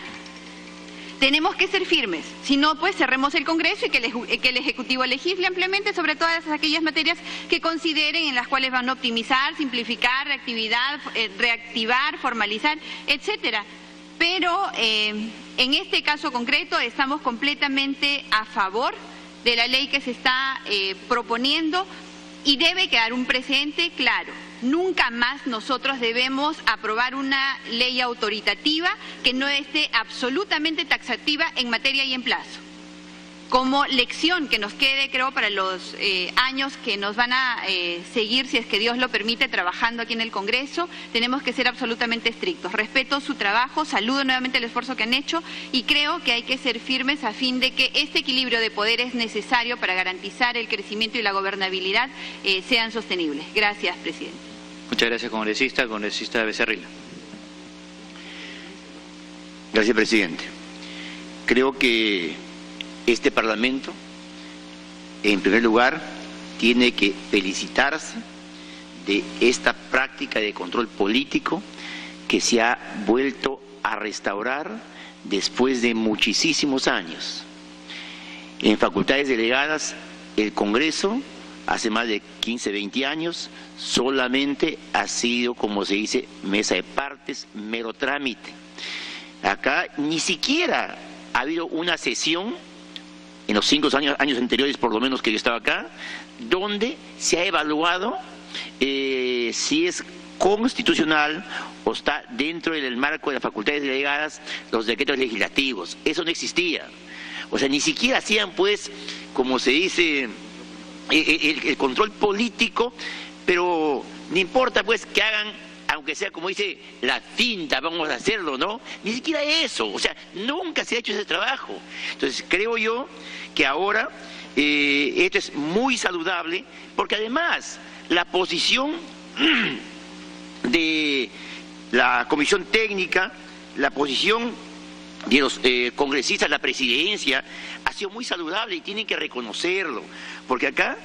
Speaker 5: tenemos que ser firmes, si no pues cerremos el Congreso y que el Ejecutivo legisle ampliamente sobre todas aquellas materias que consideren, en las cuales van a optimizar, simplificar, reactivar, formalizar, etcétera. Pero en este caso concreto estamos completamente a favor de la ley que se está proponiendo y debe quedar un precedente claro. Nunca más nosotros debemos aprobar una ley autoritativa que no esté absolutamente taxativa en materia y en plazo. Como lección que nos quede, creo, para los años que nos van a seguir, si es que Dios lo permite, trabajando aquí en el Congreso, tenemos que ser absolutamente estrictos. Respeto su trabajo, saludo nuevamente el esfuerzo que han hecho y creo que hay que ser firmes a fin de que este equilibrio de poderes necesario para garantizar el crecimiento y la gobernabilidad sean sostenibles. Gracias, presidente.
Speaker 1: Muchas gracias, congresista. Congresista Becerril.
Speaker 8: Gracias, presidente. Creo que este Parlamento, en primer lugar, tiene que felicitarse de esta práctica de control político que se ha vuelto a restaurar después de muchísimos años. En facultades delegadas, el Congreso, hace más de 15, 20 años, solamente ha sido, como se dice, mesa de partes, mero trámite. Acá ni siquiera ha habido una sesión, en los 5 años anteriores por lo menos que yo estaba acá, donde se ha evaluado si es constitucional o está dentro del marco de las facultades delegadas los decretos legislativos. Eso no existía. O sea, ni siquiera hacían, pues, como se dice, el control político, pero no importa, pues, que hagan, aunque sea como dice la finta, vamos a hacerlo, ¿no? Ni siquiera eso, o sea, nunca se ha hecho ese trabajo. Entonces creo yo que ahora esto es muy saludable, porque además la posición de la comisión técnica, la posición de los congresistas, la presidencia, ha sido muy saludable y tienen que reconocerlo, porque acá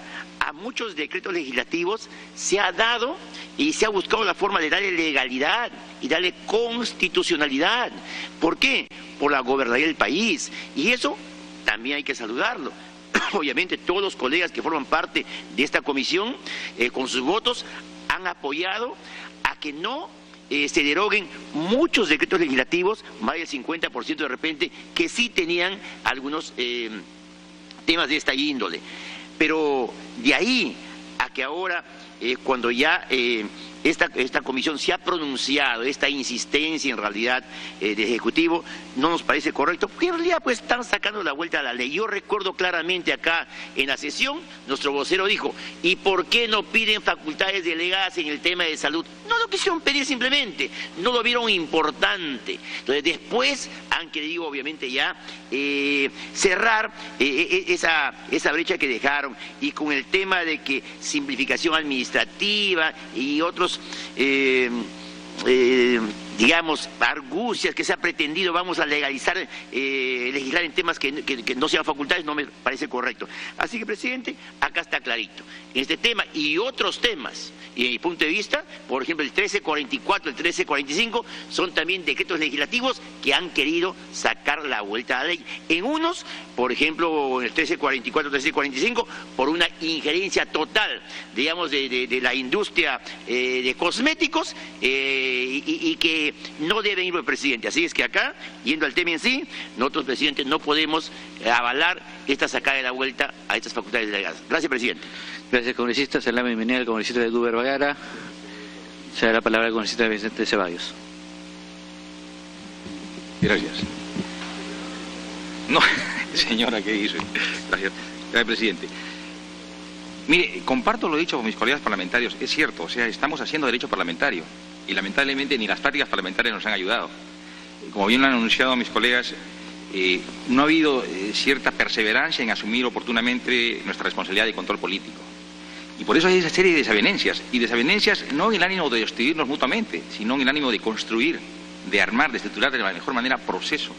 Speaker 8: a muchos decretos legislativos se ha dado y se ha buscado la forma de darle legalidad y darle constitucionalidad. ¿Por qué? Por la gobernabilidad del país, y eso también hay que saludarlo. Obviamente todos los colegas que forman parte de esta comisión, con sus votos, han apoyado a que no se deroguen muchos decretos legislativos, más del 50% de repente, que sí tenían algunos temas de esta índole. Pero de ahí a que ahora, cuando ya esta comisión se ha pronunciado, esta insistencia en realidad del Ejecutivo, no nos parece correcto, porque en realidad pues están sacando la vuelta a la ley. Yo recuerdo claramente acá en la sesión, nuestro vocero dijo, ¿y por qué no piden facultades delegadas en el tema de salud? No lo quisieron pedir simplemente, no lo vieron importante. Entonces después han querido obviamente ya cerrar esa brecha que dejaron, y con el tema de que simplificación administrativa y otros digamos, argucias que se ha pretendido, vamos a legalizar, legislar en temas que no sean facultades, no me parece correcto. Así que, presidente, acá está clarito. En este tema y otros temas, y en mi punto de vista, por ejemplo, el 1344, el 1345, son también decretos legislativos que han querido sacar la vuelta a la ley. En unos, por ejemplo, en el 1344, 1345, por una injerencia total, digamos, de la industria de cosméticos, y que no debe ir el presidente. Así es que acá, yendo al tema en sí, nosotros, presidente, no podemos avalar esta sacada de la vuelta a estas facultades delegadas. Gracias, presidente.
Speaker 1: Gracias, congresista. Se da la bienvenida al congresista de Duber Bagara. Se da la palabra al congresista Vicente Ceballos.
Speaker 11: Gracias. No, señora, ¿qué dice? Gracias. Gracias, presidente. Mire, comparto lo dicho por mis colegas parlamentarios. Es cierto, o sea, estamos haciendo derecho parlamentario y lamentablemente ni las prácticas parlamentarias nos han ayudado. Como bien lo han anunciado mis colegas, no ha habido cierta perseverancia en asumir oportunamente nuestra responsabilidad de control político. Y por eso hay esa serie de desavenencias, y desavenencias no en el ánimo de destruirnos mutuamente, sino en el ánimo de construir, de armar, de estructurar de la mejor manera proceso.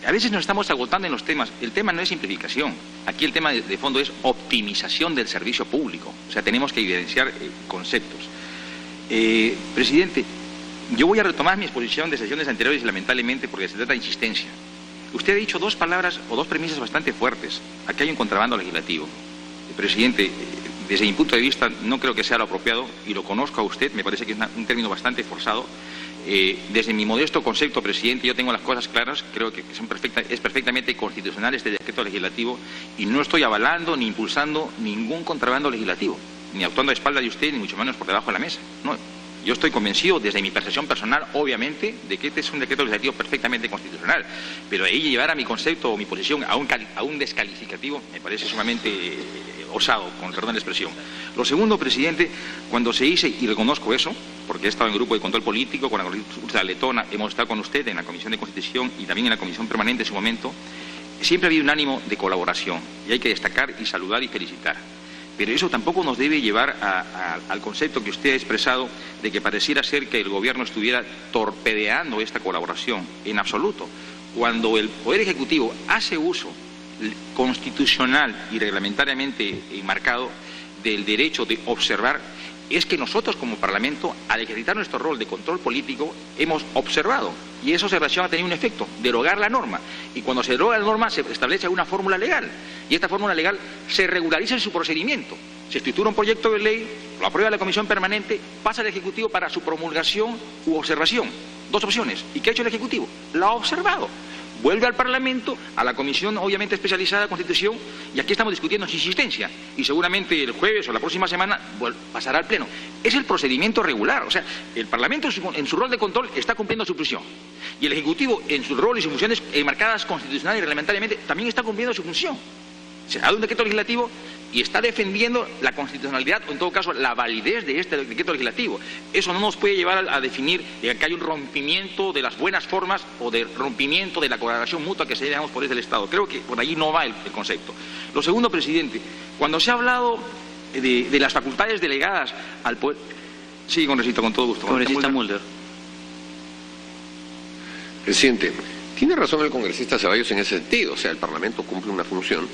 Speaker 11: A veces nos estamos agotando en los temas. El tema no es simplificación. Aquí el tema de fondo es optimización del servicio público. O sea, tenemos que evidenciar conceptos. Presidente, yo voy a retomar mi exposición de sesiones anteriores, lamentablemente, porque se trata de insistencia. Usted ha dicho dos palabras o dos premisas bastante fuertes. Aquí hay un contrabando legislativo. Presidente, desde mi punto de vista no creo que sea lo apropiado, y lo conozco a usted, me parece que es un término bastante forzado. Desde mi modesto concepto, presidente, yo tengo las cosas claras, creo que es perfectamente constitucional este decreto legislativo, y no estoy avalando ni impulsando ningún contrabando legislativo, ni actuando a espaldas de usted, ni mucho menos por debajo de la mesa. No, yo estoy convencido, desde mi percepción personal, obviamente, de que este es un decreto legislativo perfectamente constitucional, pero ahí llevar a mi concepto o mi posición a un descalificativo me parece sumamente osado, con perdón de la expresión. Lo segundo, presidente, cuando se dice, y reconozco eso, porque he estado en grupo de control político con la congresista letona, hemos estado con usted en la Comisión de Constitución y también en la Comisión Permanente en su momento, siempre ha habido un ánimo de colaboración, y hay que destacar y saludar y felicitar. Pero eso tampoco nos debe llevar al concepto que usted ha expresado de que pareciera ser que el gobierno estuviera torpedeando esta colaboración. En absoluto. Cuando el Poder Ejecutivo hace uso constitucional y reglamentariamente marcado del derecho de observar, es que nosotros como Parlamento, al ejercitar nuestro rol de control político, hemos observado, y esa observación ha tenido un efecto, derogar la norma, y cuando se deroga la norma se establece una fórmula legal, y esta fórmula legal se regulariza en su procedimiento, se estructura un proyecto de ley, lo aprueba la Comisión Permanente, pasa al Ejecutivo para su promulgación u observación. Dos opciones. ¿Y qué ha hecho el Ejecutivo? Lo ha observado. Vuelve al Parlamento, a la Comisión obviamente especializada de Constitución, y aquí estamos discutiendo su insistencia, y seguramente el jueves o la próxima semana pasará al Pleno. Es el procedimiento regular, o sea, el Parlamento en su rol de control está cumpliendo su función, y el Ejecutivo en su rol y sus funciones marcadas constitucional y reglamentariamente también está cumpliendo su función. Se ha dado un decreto legislativo y está defendiendo la constitucionalidad o en todo caso la validez de este decreto legislativo. Eso no nos puede llevar a definir que hay un rompimiento de las buenas formas o de rompimiento de la colaboración mutua que se debe a los poderes del Estado. Creo que por ahí no va el concepto. Lo segundo, presidente, cuando se ha hablado de las facultades delegadas al poder... Sí, congresista, con todo gusto.
Speaker 1: Congresista Mulder.
Speaker 6: Presidente, tiene razón el congresista Ceballos en ese sentido, o sea, el Parlamento cumple una función,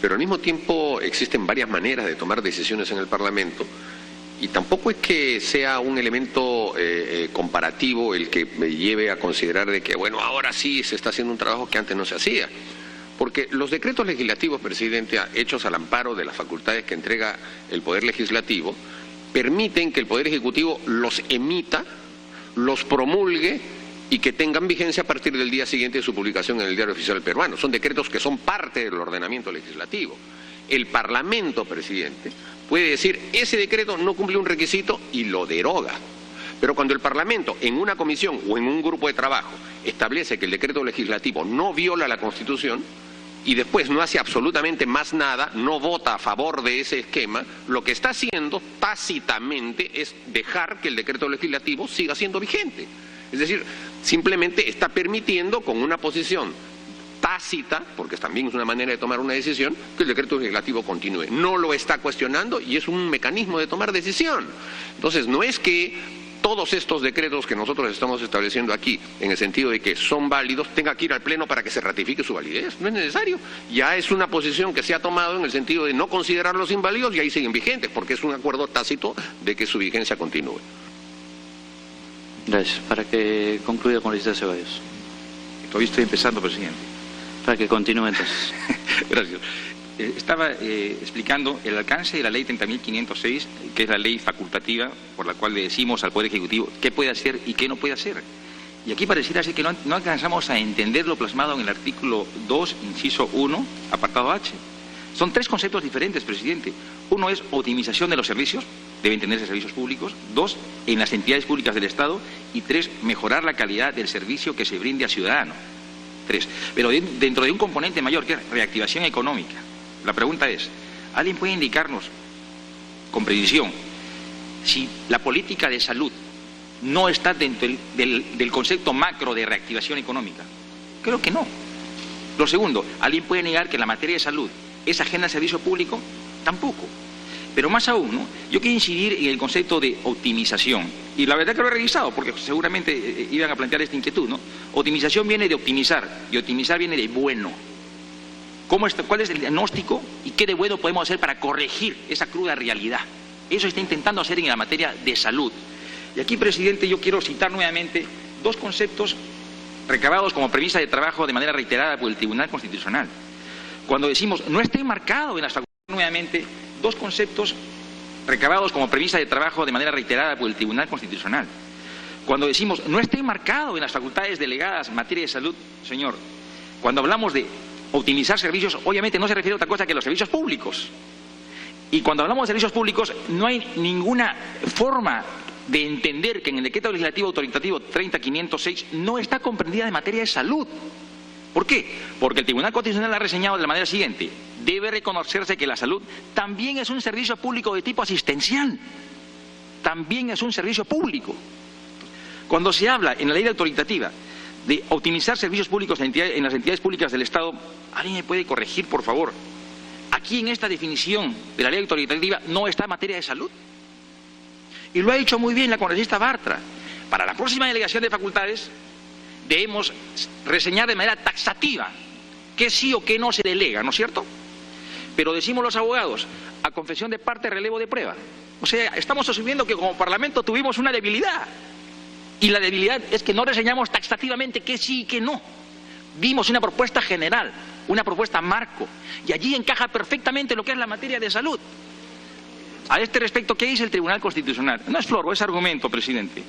Speaker 6: pero al mismo tiempo existen varias maneras de tomar decisiones en el Parlamento y tampoco es que sea un elemento comparativo el que me lleve a considerar de que, bueno, ahora sí se está haciendo un trabajo que antes no se hacía. Porque los decretos legislativos, presidente, hechos al amparo de las facultades que entrega el Poder Legislativo, permiten que el Poder Ejecutivo los emita, los promulgue y que tengan vigencia a partir del día siguiente de su publicación en el Diario Oficial Peruano. Son decretos que son parte del ordenamiento legislativo. El Parlamento, presidente, puede decir, ese decreto no cumple un requisito y lo deroga. Pero cuando el Parlamento, en una comisión o en un grupo de trabajo, establece que el decreto legislativo no viola la Constitución y después no hace absolutamente más nada, no vota a favor de ese esquema, lo que está haciendo tácitamente es dejar que el decreto legislativo siga siendo vigente. Es decir, simplemente está permitiendo con una posición tácita, porque también es una manera de tomar una decisión, que el decreto legislativo continúe. No lo está cuestionando y es un mecanismo de tomar decisión. Entonces, no es que todos estos decretos que nosotros estamos estableciendo aquí, en el sentido de que son válidos, tenga que ir al Pleno para que se ratifique su validez. No es necesario. Ya es una posición que se ha tomado en el sentido de no considerarlos inválidos y ahí siguen vigentes, porque es un acuerdo tácito de que su vigencia continúe.
Speaker 1: Gracias. Para que concluya el congresista Ceballos.
Speaker 11: Todavía estoy empezando, presidente.
Speaker 1: Para que continúe entonces.
Speaker 11: Gracias. Estaba explicando el alcance de la ley 30.506, que es la ley facultativa por la cual le decimos al Poder Ejecutivo qué puede hacer y qué no puede hacer. Y aquí pareciera ser que no alcanzamos a entender lo plasmado en el artículo 2, inciso 1, apartado H. Son tres conceptos diferentes, presidente. Uno es optimización de los servicios, deben tenerse servicios públicos. Dos, en las entidades públicas del Estado. Y tres, mejorar la calidad del servicio que se brinde al ciudadano. Tres. Pero dentro de un componente mayor, que es reactivación económica. La pregunta es, ¿alguien puede indicarnos con precisión si la política de salud no está dentro del concepto macro de reactivación económica? Creo que no. Lo segundo, ¿alguien puede negar que la materia de salud es ajena al servicio público? Tampoco. Pero más aún, ¿no? Yo quiero incidir en el concepto de optimización. Y la verdad que lo he revisado, porque seguramente iban a plantear esta inquietud, ¿no? Optimización viene de optimizar, y optimizar viene de bueno. ¿Cuál es el diagnóstico y qué de bueno podemos hacer para corregir esa cruda realidad? Eso está intentando hacer en la materia de salud. Y aquí, presidente, yo quiero citar nuevamente dos conceptos recabados como premisa de trabajo de manera reiterada por el Tribunal Constitucional. Cuando decimos no está enmarcado en las facultades, nuevamente, dos conceptos recabados como premisa de trabajo de manera reiterada por el Tribunal Constitucional. Cuando decimos no está enmarcado en las facultades delegadas en materia de salud, señor, cuando hablamos de optimizar servicios, obviamente no se refiere a otra cosa que a los servicios públicos. Y cuando hablamos de servicios públicos, no hay ninguna forma de entender que en el decreto legislativo autoritativo 30.506 no está comprendida de materia de salud. ¿Por qué? Porque el Tribunal Constitucional ha reseñado de la manera siguiente: debe reconocerse que la salud también es un servicio público de tipo asistencial. También es un servicio público. Cuando se habla en la ley autoritativa de optimizar servicios públicos en las entidades públicas del Estado, ¿alguien me puede corregir, por favor? Aquí en esta definición de la ley autoritativa no está materia de salud. Y lo ha dicho muy bien la congresista Bartra. Para la próxima delegación de facultades debemos reseñar de manera taxativa qué sí o qué no se delega, ¿no es cierto? Pero decimos los abogados, a confesión de parte, relevo de prueba. O sea, estamos asumiendo que como Parlamento tuvimos una debilidad. Y la debilidad es que no reseñamos taxativamente qué sí y qué no. Dimos una propuesta general, una propuesta marco, y allí encaja perfectamente lo que es la materia de salud. A este respecto, ¿qué dice el Tribunal Constitucional? No es floro, es argumento, presidente.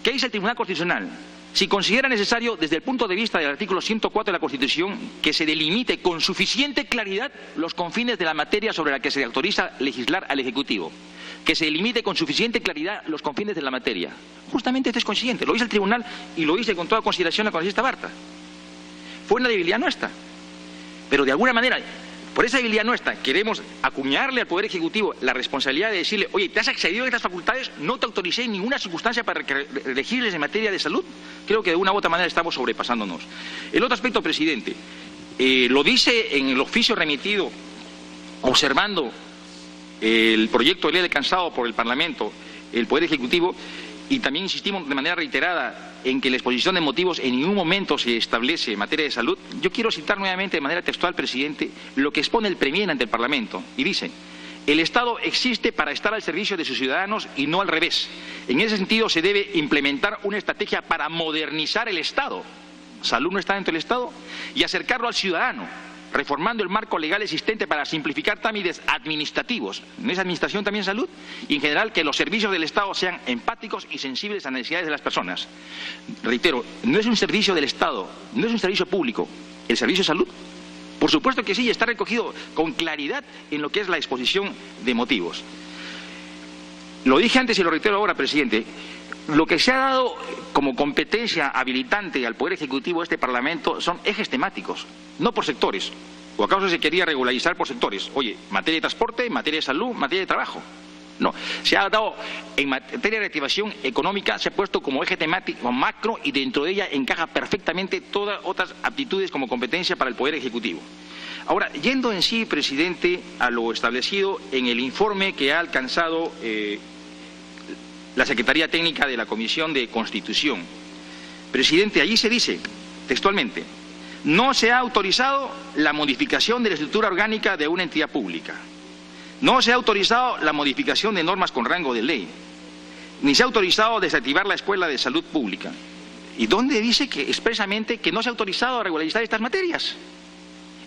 Speaker 11: ¿Qué dice el Tribunal Constitucional? Si considera necesario, desde el punto de vista del artículo 104 de la Constitución, que se delimite con suficiente claridad los confines de la materia sobre la que se autoriza legislar al Ejecutivo. Que se delimite con suficiente claridad los confines de la materia. Justamente esto es consciente, lo dice el Tribunal y lo dice con toda consideración la congresista Bartra. Fue una debilidad nuestra. Pero de alguna manera, Por esa habilidad nuestra, queremos acuñarle al Poder Ejecutivo la responsabilidad de decirle, oye, ¿te has excedido en estas facultades? No te autoricé en ninguna circunstancia para regirles en materia de salud. Creo que de una u otra manera estamos sobrepasándonos. El otro aspecto, presidente, lo dice en el oficio remitido, observando el proyecto de ley alcanzado por el Parlamento, el Poder Ejecutivo, y también insistimos de manera reiterada en que la exposición de motivos en ningún momento se establece en materia de salud. Yo quiero citar nuevamente de manera textual, presidente, lo que expone el Premier ante el Parlamento, y dice: el Estado existe para estar al servicio de sus ciudadanos y no al revés. En ese sentido se debe implementar una estrategia para modernizar el Estado. Salud no está dentro del Estado, y acercarlo al ciudadano, reformando el marco legal existente para simplificar trámites administrativos. ¿No es administración también salud? Y en general que los servicios del Estado sean empáticos y sensibles a las necesidades de las personas. Reitero, no es un servicio del Estado, no es un servicio público, el servicio de salud. Por supuesto que sí, está recogido con claridad en lo que es la exposición de motivos. Lo dije antes y lo reitero ahora, presidente. Lo que se ha dado como competencia habilitante al Poder Ejecutivo de este Parlamento son ejes temáticos, no por sectores. ¿O acaso se quería regularizar por sectores? Oye, materia de transporte, materia de salud, materia de trabajo. No, se ha dado en materia de reactivación económica, se ha puesto como eje temático macro, y dentro de ella encaja perfectamente todas otras aptitudes como competencia para el Poder Ejecutivo. Ahora, yendo en sí, presidente, a lo establecido en el informe que ha alcanzado la Secretaría Técnica de la Comisión de Constitución. Presidente, allí se dice textualmente: no se ha autorizado la modificación de la estructura orgánica de una entidad pública, no se ha autorizado la modificación de normas con rango de ley, ni se ha autorizado desactivar la Escuela de Salud Pública. ¿Y dónde dice que expresamente que no se ha autorizado a regularizar estas materias?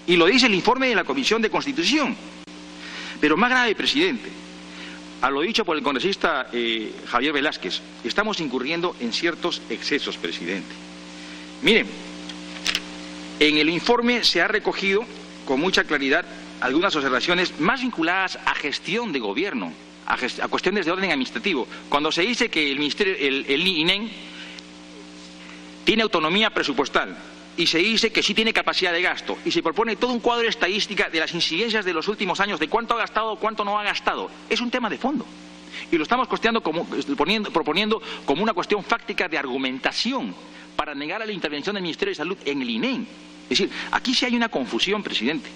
Speaker 11: Y lo dice el informe de la Comisión de Constitución. Pero más grave, presidente, a lo dicho por el congresista Javier Velázquez, estamos incurriendo en ciertos excesos, presidente. Miren, en el informe se ha recogido con mucha claridad algunas observaciones más vinculadas a gestión de gobierno, a cuestiones de orden administrativo. Cuando se dice que el Ministerio, el INEM, tiene autonomía presupuestal, y se dice que sí tiene capacidad de gasto, y se propone todo un cuadro de estadística de las incidencias de los últimos años, de cuánto ha gastado, cuánto no ha gastado. Es un tema de fondo, y lo estamos proponiendo como una cuestión fáctica de argumentación para negar a la intervención del Ministerio de Salud en el INEM. Es decir, aquí sí hay una confusión, presidente.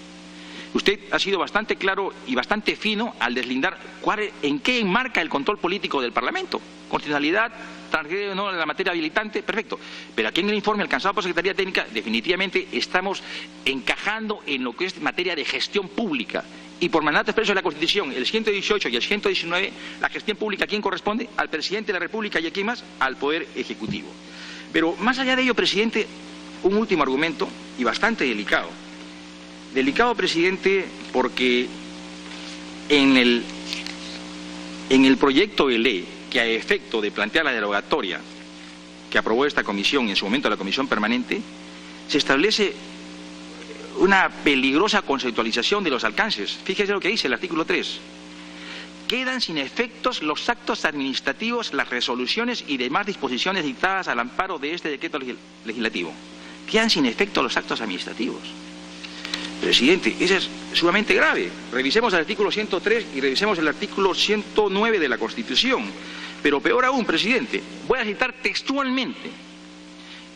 Speaker 11: Usted ha sido bastante claro y bastante fino al deslindar en qué enmarca el control político del Parlamento. Constitucionalidad, transgrede o no la materia habilitante, perfecto. Pero aquí en el informe alcanzado por Secretaría Técnica definitivamente estamos encajando en lo que es materia de gestión pública. Y por mandato expreso de la Constitución, el 118 y el 119, la gestión pública, ¿a quién corresponde? Al Presidente de la República, y aquí más, al Poder Ejecutivo. Pero más allá de ello, presidente, un último argumento, y bastante delicado. Delicado, presidente, porque en el proyecto de ley que a efecto de plantear la derogatoria que aprobó esta comisión, en su momento la comisión permanente, se establece una peligrosa conceptualización de los alcances. Fíjese lo que dice el artículo 3. Quedan sin efectos los actos administrativos, las resoluciones y demás disposiciones dictadas al amparo de este decreto legislativo. Quedan sin efecto los actos administrativos. Presidente, eso es sumamente grave. Revisemos el artículo 103 y revisemos el artículo 109 de la Constitución. Pero peor aún, presidente, voy a citar textualmente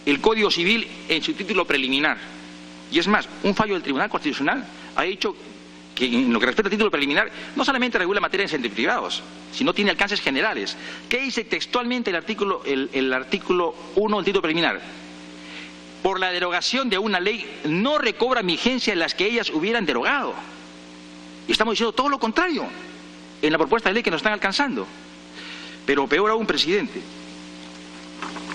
Speaker 11: el Código Civil en su título preliminar. Y es más, un fallo del Tribunal Constitucional ha dicho que en lo que respecta al título preliminar no solamente regula materia de entes privados, sino tiene alcances generales. ¿Qué dice textualmente el artículo 1 del título preliminar? Por la derogación de una ley no recobra vigencia en las que ellas hubieran derogado. Y estamos diciendo todo lo contrario en la propuesta de ley que nos están alcanzando. Pero peor aún, presidente,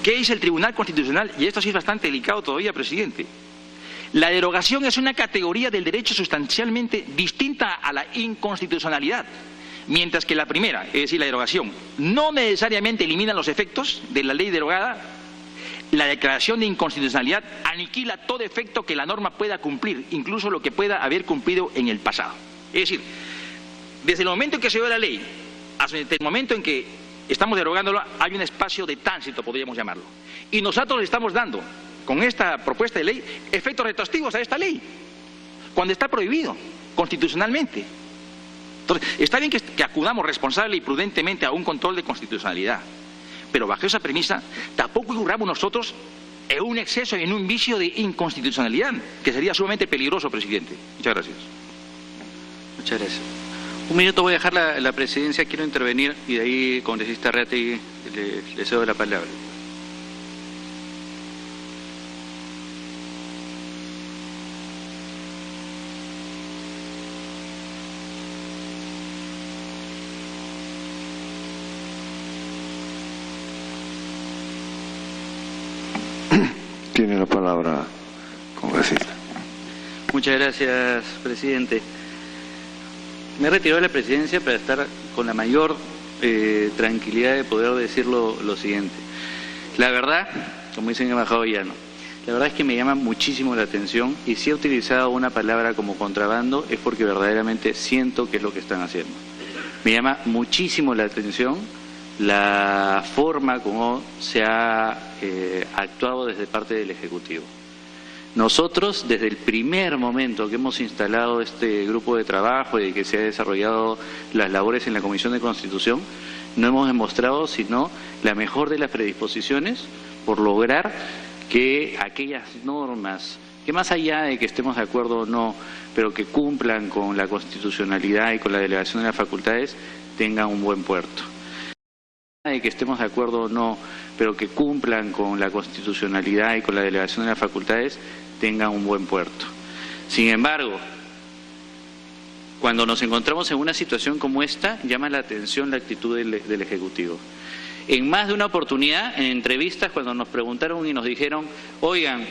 Speaker 11: ¿qué dice el Tribunal Constitucional? Y esto sí es bastante delicado todavía, presidente. La derogación es una categoría del derecho sustancialmente distinta a la inconstitucionalidad, mientras que la primera, es decir, la derogación, no necesariamente elimina los efectos de la ley derogada. La declaración de inconstitucionalidad aniquila todo efecto que la norma pueda cumplir, incluso lo que pueda haber cumplido en el pasado. Es decir, desde el momento en que se dio la ley hasta el momento en que estamos derogándola, hay un espacio de tránsito, podríamos llamarlo. Y nosotros le estamos dando, con esta propuesta de ley, efectos retroactivos a esta ley, cuando está prohibido. constitucionalmente. Entonces, está bien que acudamos responsable y prudentemente a un control de constitucionalidad, pero bajo esa premisa tampoco incurramos nosotros en un exceso, en un vicio de inconstitucionalidad, que sería sumamente peligroso, presidente. Muchas gracias.
Speaker 1: Muchas gracias. Un minuto voy a dejar la presidencia, quiero intervenir y de ahí, congresista Arrate, le cedo la palabra.
Speaker 9: Tiene la palabra, congresista.
Speaker 1: Muchas gracias, presidente. Me he retirado de la presidencia para estar con la mayor tranquilidad de poder decir lo siguiente. La verdad, como dicen en embajado llano, la verdad es que me llama muchísimo la atención, y si he utilizado una palabra como contrabando es porque verdaderamente siento que es lo que están haciendo. Me llama muchísimo la atención la forma como se ha actuado desde parte del Ejecutivo. Nosotros, desde el primer momento que hemos instalado este grupo de trabajo y que se han desarrollado las labores en la Comisión de Constitución, no hemos demostrado sino la mejor de las predisposiciones por lograr que aquellas normas, que más allá de que estemos de acuerdo o no, pero que cumplan con la constitucionalidad y con la delegación de las facultades, tengan un buen puerto. De que estemos de acuerdo o no, pero que cumplan con la constitucionalidad y con la delegación de las facultades, tengan un buen puerto. Sin embargo, cuando nos encontramos en una situación como esta, llama la atención la actitud del Ejecutivo. En más de una oportunidad, en entrevistas, cuando nos preguntaron y nos dijeron, oigan,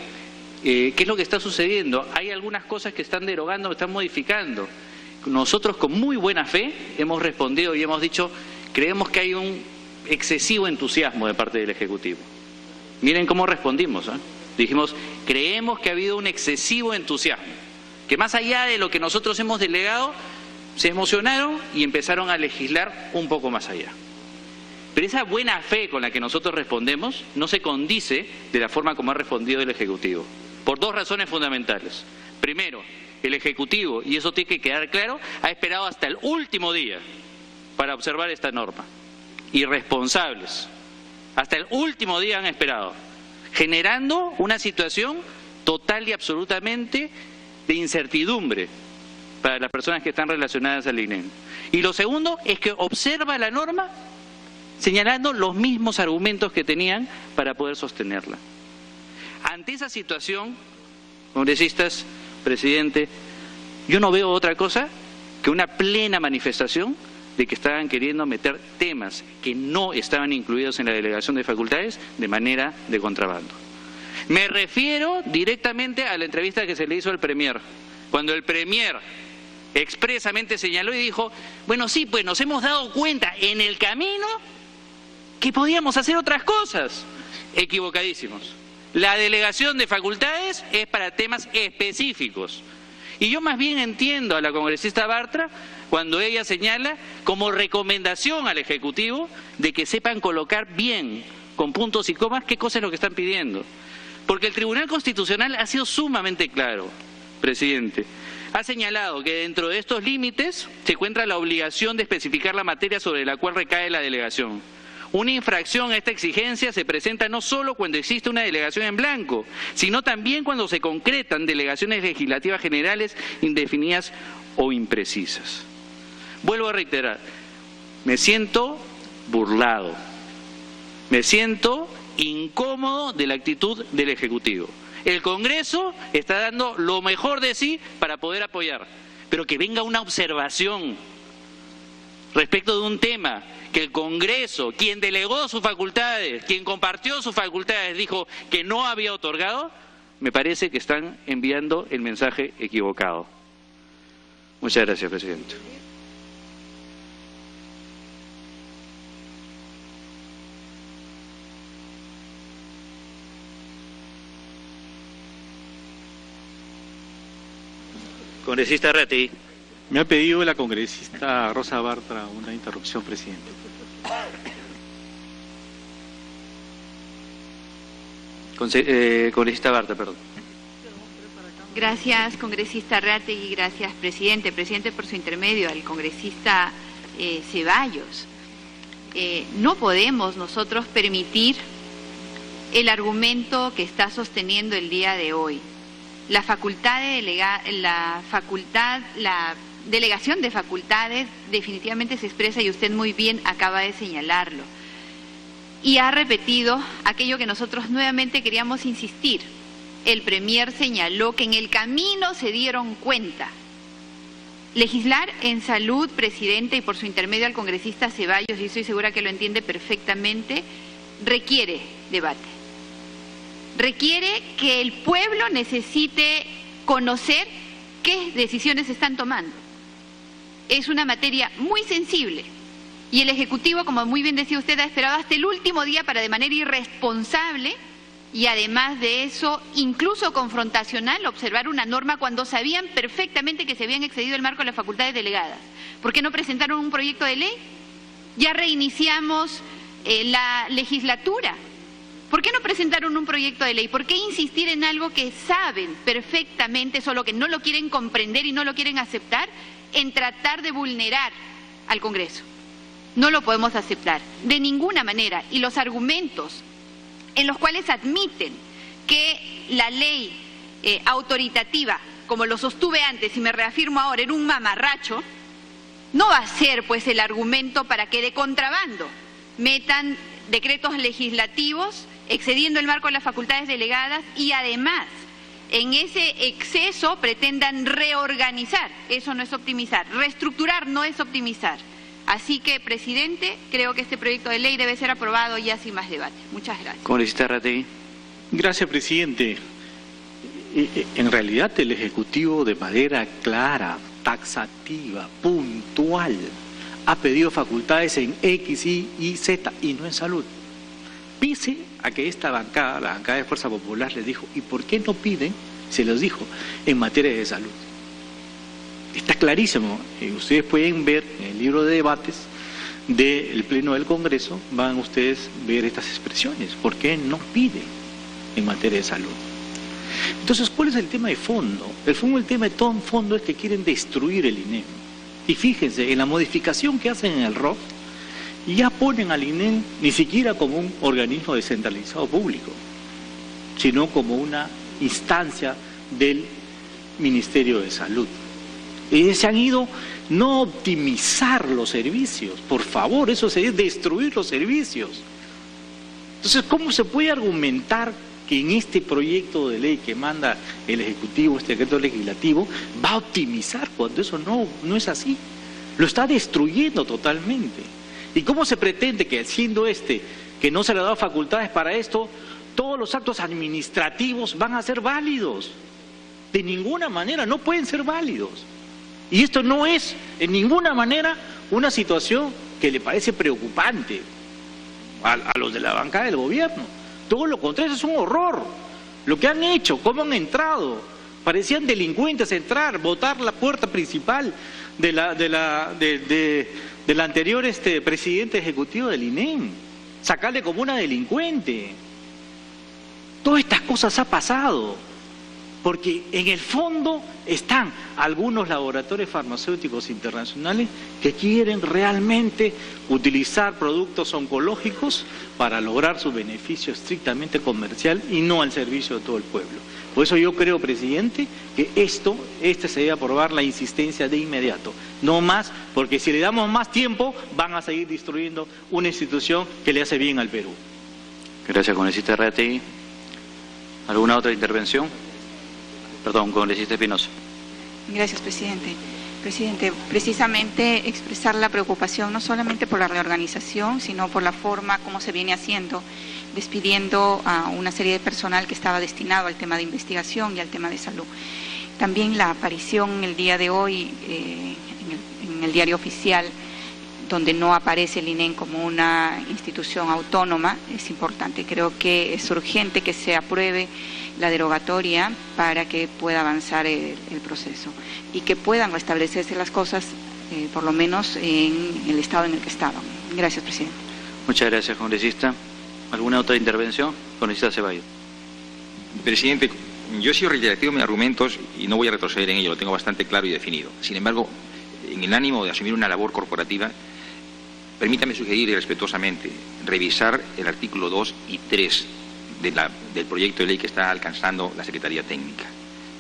Speaker 1: ¿qué es lo que está sucediendo? Hay algunas cosas que están derogando, están modificando. Nosotros, con muy buena fe, hemos respondido y hemos dicho, creemos que hay un excesivo entusiasmo de parte del Ejecutivo. Miren cómo respondimos, ¿eh? Dijimos, creemos que ha habido un excesivo entusiasmo, que más allá de lo que nosotros hemos delegado, se emocionaron y empezaron a legislar un poco más allá. Pero esa buena fe con la que nosotros respondemos no se condice de la forma como ha respondido el Ejecutivo, por dos razones fundamentales. Primero, el Ejecutivo, y eso tiene que quedar claro, ha esperado hasta el último día para observar esta norma. Irresponsables. Hasta el último día han esperado, generando una situación total y absolutamente de incertidumbre para las personas que están relacionadas al INEM. Y lo segundo es que observa la norma señalando los mismos argumentos que tenían para poder sostenerla. Ante esa situación, congresistas, presidente, yo no veo otra cosa que una plena manifestación de que estaban queriendo meter temas que no estaban incluidos en la delegación de facultades de manera de contrabando. Me refiero directamente a la entrevista que se le hizo al Premier, cuando el Premier expresamente señaló y dijo, bueno, sí, pues nos hemos dado cuenta en el camino que podíamos hacer otras cosas. Equivocadísimos. La delegación de facultades es para temas específicos. Y yo más bien entiendo a la congresista Bartra cuando ella señala como recomendación al Ejecutivo de que sepan colocar bien, con puntos y comas, qué cosa es lo que están pidiendo. Porque el Tribunal Constitucional ha sido sumamente claro, presidente. Ha señalado que dentro de estos límites se encuentra la obligación de especificar la materia sobre la cual recae la delegación. Una infracción a esta exigencia se presenta no solo cuando existe una delegación en blanco, sino también cuando se concretan delegaciones legislativas generales indefinidas o imprecisas. Vuelvo a reiterar, me siento burlado, me siento incómodo de la actitud del Ejecutivo. El Congreso está dando lo mejor de sí para poder apoyar, pero que venga una observación respecto de un tema que el Congreso, quien delegó sus facultades, quien compartió sus facultades, dijo que no había otorgado, me parece que están enviando el mensaje equivocado. Muchas gracias, presidente. Congresista Ratti.
Speaker 10: Me ha pedido la congresista Rosa Bartra una interrupción, presidente.
Speaker 1: Congresista Bartra, perdón.
Speaker 5: Gracias, congresista Arreategui, gracias, presidente. Presidente, por su intermedio, al congresista Ceballos. No podemos nosotros permitir el argumento que está sosteniendo el día de hoy. La delegación de facultades definitivamente se expresa y usted muy bien acaba de señalarlo. Y ha repetido aquello que nosotros nuevamente queríamos insistir. El premier señaló que en el camino se dieron cuenta. Legislar en salud, presidente, y por su intermedio al congresista Ceballos, y estoy segura que lo entiende perfectamente, requiere debate. Requiere que el pueblo necesite conocer qué decisiones se están tomando. Es una materia muy sensible y el Ejecutivo, como muy bien decía usted, ha esperado hasta el último día para, de manera irresponsable y además de eso, incluso confrontacional, observar una norma cuando sabían perfectamente que se habían excedido el marco de las facultades delegadas. ¿Por qué no presentaron un proyecto de ley? Ya reiniciamos la legislatura. ¿Por qué no presentaron un proyecto de ley? ¿Por qué insistir en algo que saben perfectamente, solo que no lo quieren comprender y no lo quieren aceptar, en tratar de vulnerar al Congreso? No lo podemos aceptar, de ninguna manera. Y los argumentos en los cuales admiten que la ley autoritativa, como lo sostuve antes y me reafirmo ahora, era un mamarracho, no va a ser pues el argumento para que de contrabando metan decretos legislativos excediendo el marco de las facultades delegadas y además en ese exceso pretendan reorganizar. Eso no es optimizar. Reestructurar no es optimizar. Así que, presidente, creo que este proyecto de ley debe ser aprobado ya sin más debate. Muchas gracias.
Speaker 1: Congresista Arreategui.
Speaker 10: Gracias, presidente. En realidad el Ejecutivo, de manera clara, taxativa, puntual, ha pedido facultades en X, Y, Z y no en salud. Pese a que esta bancada, la bancada de Fuerza Popular, les dijo, ¿y por qué no piden? Se los dijo, en materia de salud. Está clarísimo, ustedes pueden ver en el libro de debates del Pleno del Congreso, van ustedes a ver estas expresiones, ¿por qué no piden en materia de salud? Entonces, ¿cuál es el tema de fondo? El tema de todo fondo es que quieren destruir el INEM. Y fíjense, en la modificación que hacen en el ROF, ya ponen al INEM ni siquiera como un organismo descentralizado público, sino como una instancia del Ministerio de Salud. Se han ido no a optimizar los servicios, por favor, eso sería destruir los servicios. Entonces, ¿cómo se puede argumentar que en este proyecto de ley que manda el Ejecutivo, este decreto legislativo, va a optimizar cuando eso no es así? Lo está destruyendo totalmente. ¿Y cómo se pretende que, siendo que no se le ha dado facultades para esto, todos los actos administrativos van a ser válidos? De ninguna manera, no pueden ser válidos. Y esto no es en ninguna manera una situación que le parece preocupante a los de la bancada del gobierno. Todo lo contrario, es un horror. Lo que han hecho, cómo han entrado, parecían delincuentes entrar, botar la puerta principal del anterior presidente ejecutivo del INEM, sacarle como una delincuente. Todas estas cosas ha pasado. Porque en el fondo están algunos laboratorios farmacéuticos internacionales que quieren realmente utilizar productos oncológicos para lograr su beneficio estrictamente comercial y no al servicio de todo el pueblo. Por eso yo creo, presidente, que se debe aprobar la insistencia de inmediato. No más, porque si le damos más tiempo, van a seguir destruyendo una institución que le hace bien al Perú.
Speaker 1: Gracias, congresista Arreategui. ¿Alguna otra intervención? Perdón, congresista Espinosa.
Speaker 13: Gracias, presidente. Presidente, precisamente expresar la preocupación no solamente por la reorganización, sino por la forma como se viene haciendo, despidiendo a una serie de personal que estaba destinado al tema de investigación y al tema de salud. También la aparición el día de hoy en el diario oficial, donde no aparece el INEM como una institución autónoma, es importante. Creo que es urgente que se apruebe la derogatoria para que pueda avanzar el proceso y que puedan restablecerse las cosas, por lo menos en el estado en el que estaban. Gracias, presidente.
Speaker 1: Muchas gracias, congresista. ¿Alguna otra intervención? Congresista Ceballos.
Speaker 11: Presidente, yo he sido reiterativo en mis argumentos y no voy a retroceder en ello, lo tengo bastante claro y definido. Sin embargo, en el ánimo de asumir una labor corporativa, permítame sugerir respetuosamente revisar el artículo 2 y 3 del proyecto de ley que está alcanzando la Secretaría Técnica.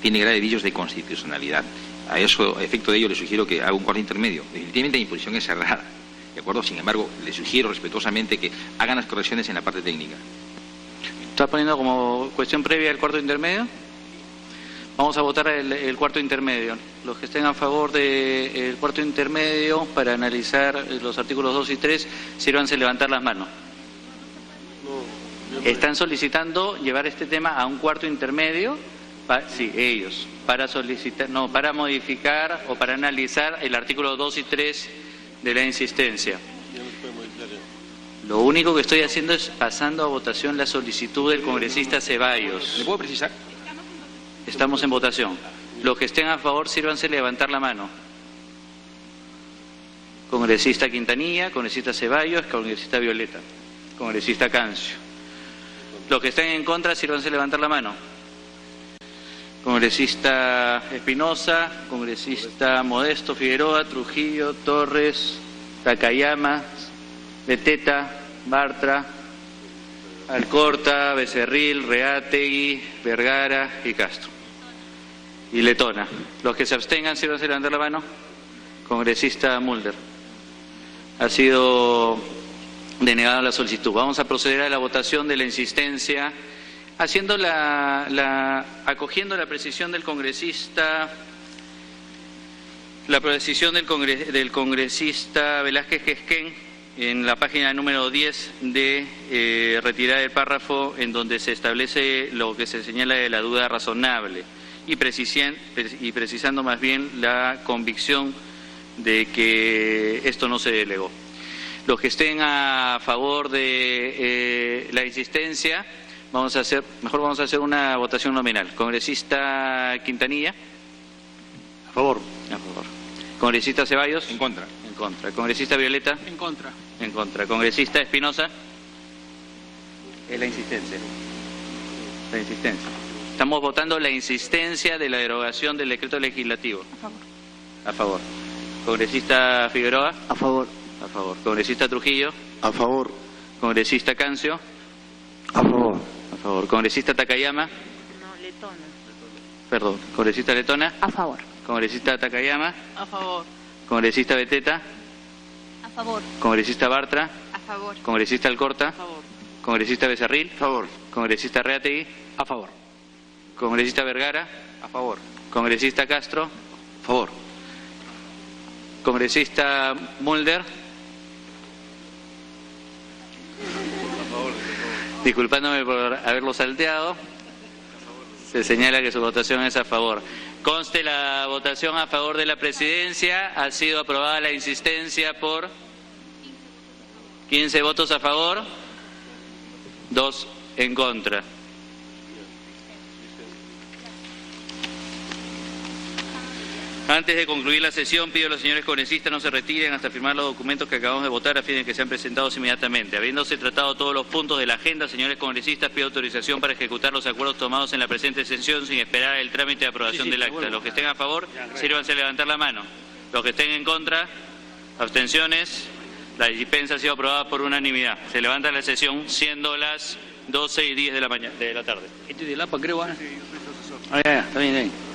Speaker 11: Tiene graves vicios de constitucionalidad. A efecto de ello, le sugiero que haga un cuarto intermedio. Definitivamente mi posición es cerrada, ¿de acuerdo? Sin embargo, le sugiero respetuosamente que hagan las correcciones en la parte técnica.
Speaker 1: ¿Está poniendo como cuestión previa el cuarto intermedio? Vamos a votar el cuarto intermedio. Los que estén a favor del cuarto intermedio para analizar los artículos 2 y 3, sírvanse levantar las manos. Están solicitando llevar este tema a un cuarto intermedio. Sí, ellos, para modificar o para analizar el artículo 2 y 3 de la insistencia. Lo único que estoy haciendo es pasando a votación la solicitud del congresista Ceballos.
Speaker 11: ¿Le puedo precisar?
Speaker 1: Estamos en votación. Los que estén a favor, sírvanse levantar la mano. Congresista Quintanilla, congresista Ceballos, congresista Violeta, congresista Cancio. Los que estén en contra, sírvanse levantar la mano. Congresista Espinosa, congresista Modesto Figueroa, Trujillo, Torres, Takayama, Beteta, Bartra, Alcorta, Becerril, Reategui, Vergara y Castro. Y Letona. Los que se abstengan, sírvanse levantar la mano. Congresista Mulder. Ha sido denegada la solicitud. Vamos a proceder a la votación de la insistencia, haciendo acogiendo la precisión del congresista, del congresista Velázquez Quesquén en la página número 10 de retirar el párrafo en donde se establece lo que se señala de la duda razonable y precisando más bien la convicción de que esto no se delegó. Los que estén a favor de la insistencia, vamos a hacer una votación nominal. Congresista Quintanilla.
Speaker 3: A favor.
Speaker 1: A favor. Congresista Ceballos.
Speaker 11: En contra.
Speaker 1: En contra. Congresista Violeta.
Speaker 7: En contra.
Speaker 1: En contra. Congresista Espinosa. Es la insistencia. La insistencia. Estamos votando la insistencia de la derogación del decreto legislativo.
Speaker 13: A favor.
Speaker 1: A favor. Congresista Figueroa.
Speaker 7: A favor.
Speaker 1: A favor. Congresista Trujillo.
Speaker 9: A favor.
Speaker 1: Congresista Cancio.
Speaker 9: A favor.
Speaker 1: A favor. Congresista Takayama.
Speaker 2: No, Letona.
Speaker 1: Perdón. Congresista Letona.
Speaker 2: A favor.
Speaker 1: Congresista Takayama.
Speaker 13: A favor.
Speaker 1: Congresista Beteta.
Speaker 13: A favor.
Speaker 1: Congresista Bartra.
Speaker 5: A favor.
Speaker 1: Congresista Alcorta.
Speaker 13: A favor.
Speaker 1: Congresista Becerril.
Speaker 9: A favor.
Speaker 1: Congresista Reategui.
Speaker 3: A favor.
Speaker 1: Congresista Vergara.
Speaker 11: A favor.
Speaker 1: Congresista Castro.
Speaker 3: A favor.
Speaker 1: Congresista Mulder. Disculpándome por haberlo salteado, se señala que su votación es a favor. Conste la votación a favor de la presidencia. Ha sido aprobada la insistencia por 15 votos a favor, 2 en contra. Antes de concluir la sesión, pido a los señores congresistas no se retiren hasta firmar los documentos que acabamos de votar a fin de que sean presentados inmediatamente. Habiéndose tratado todos los puntos de la agenda, señores congresistas, pido autorización para ejecutar los acuerdos tomados en la presente sesión sin esperar el trámite de aprobación del acta. Los que estén a favor, sírvanse a levantar la mano. Los que estén en contra, abstenciones. La dispensa ha sido aprobada por unanimidad. Se levanta la sesión siendo las 12:10 de la tarde.
Speaker 3: Este es del APA, creo, ¿eh? Ah, ya, está bien, está bien.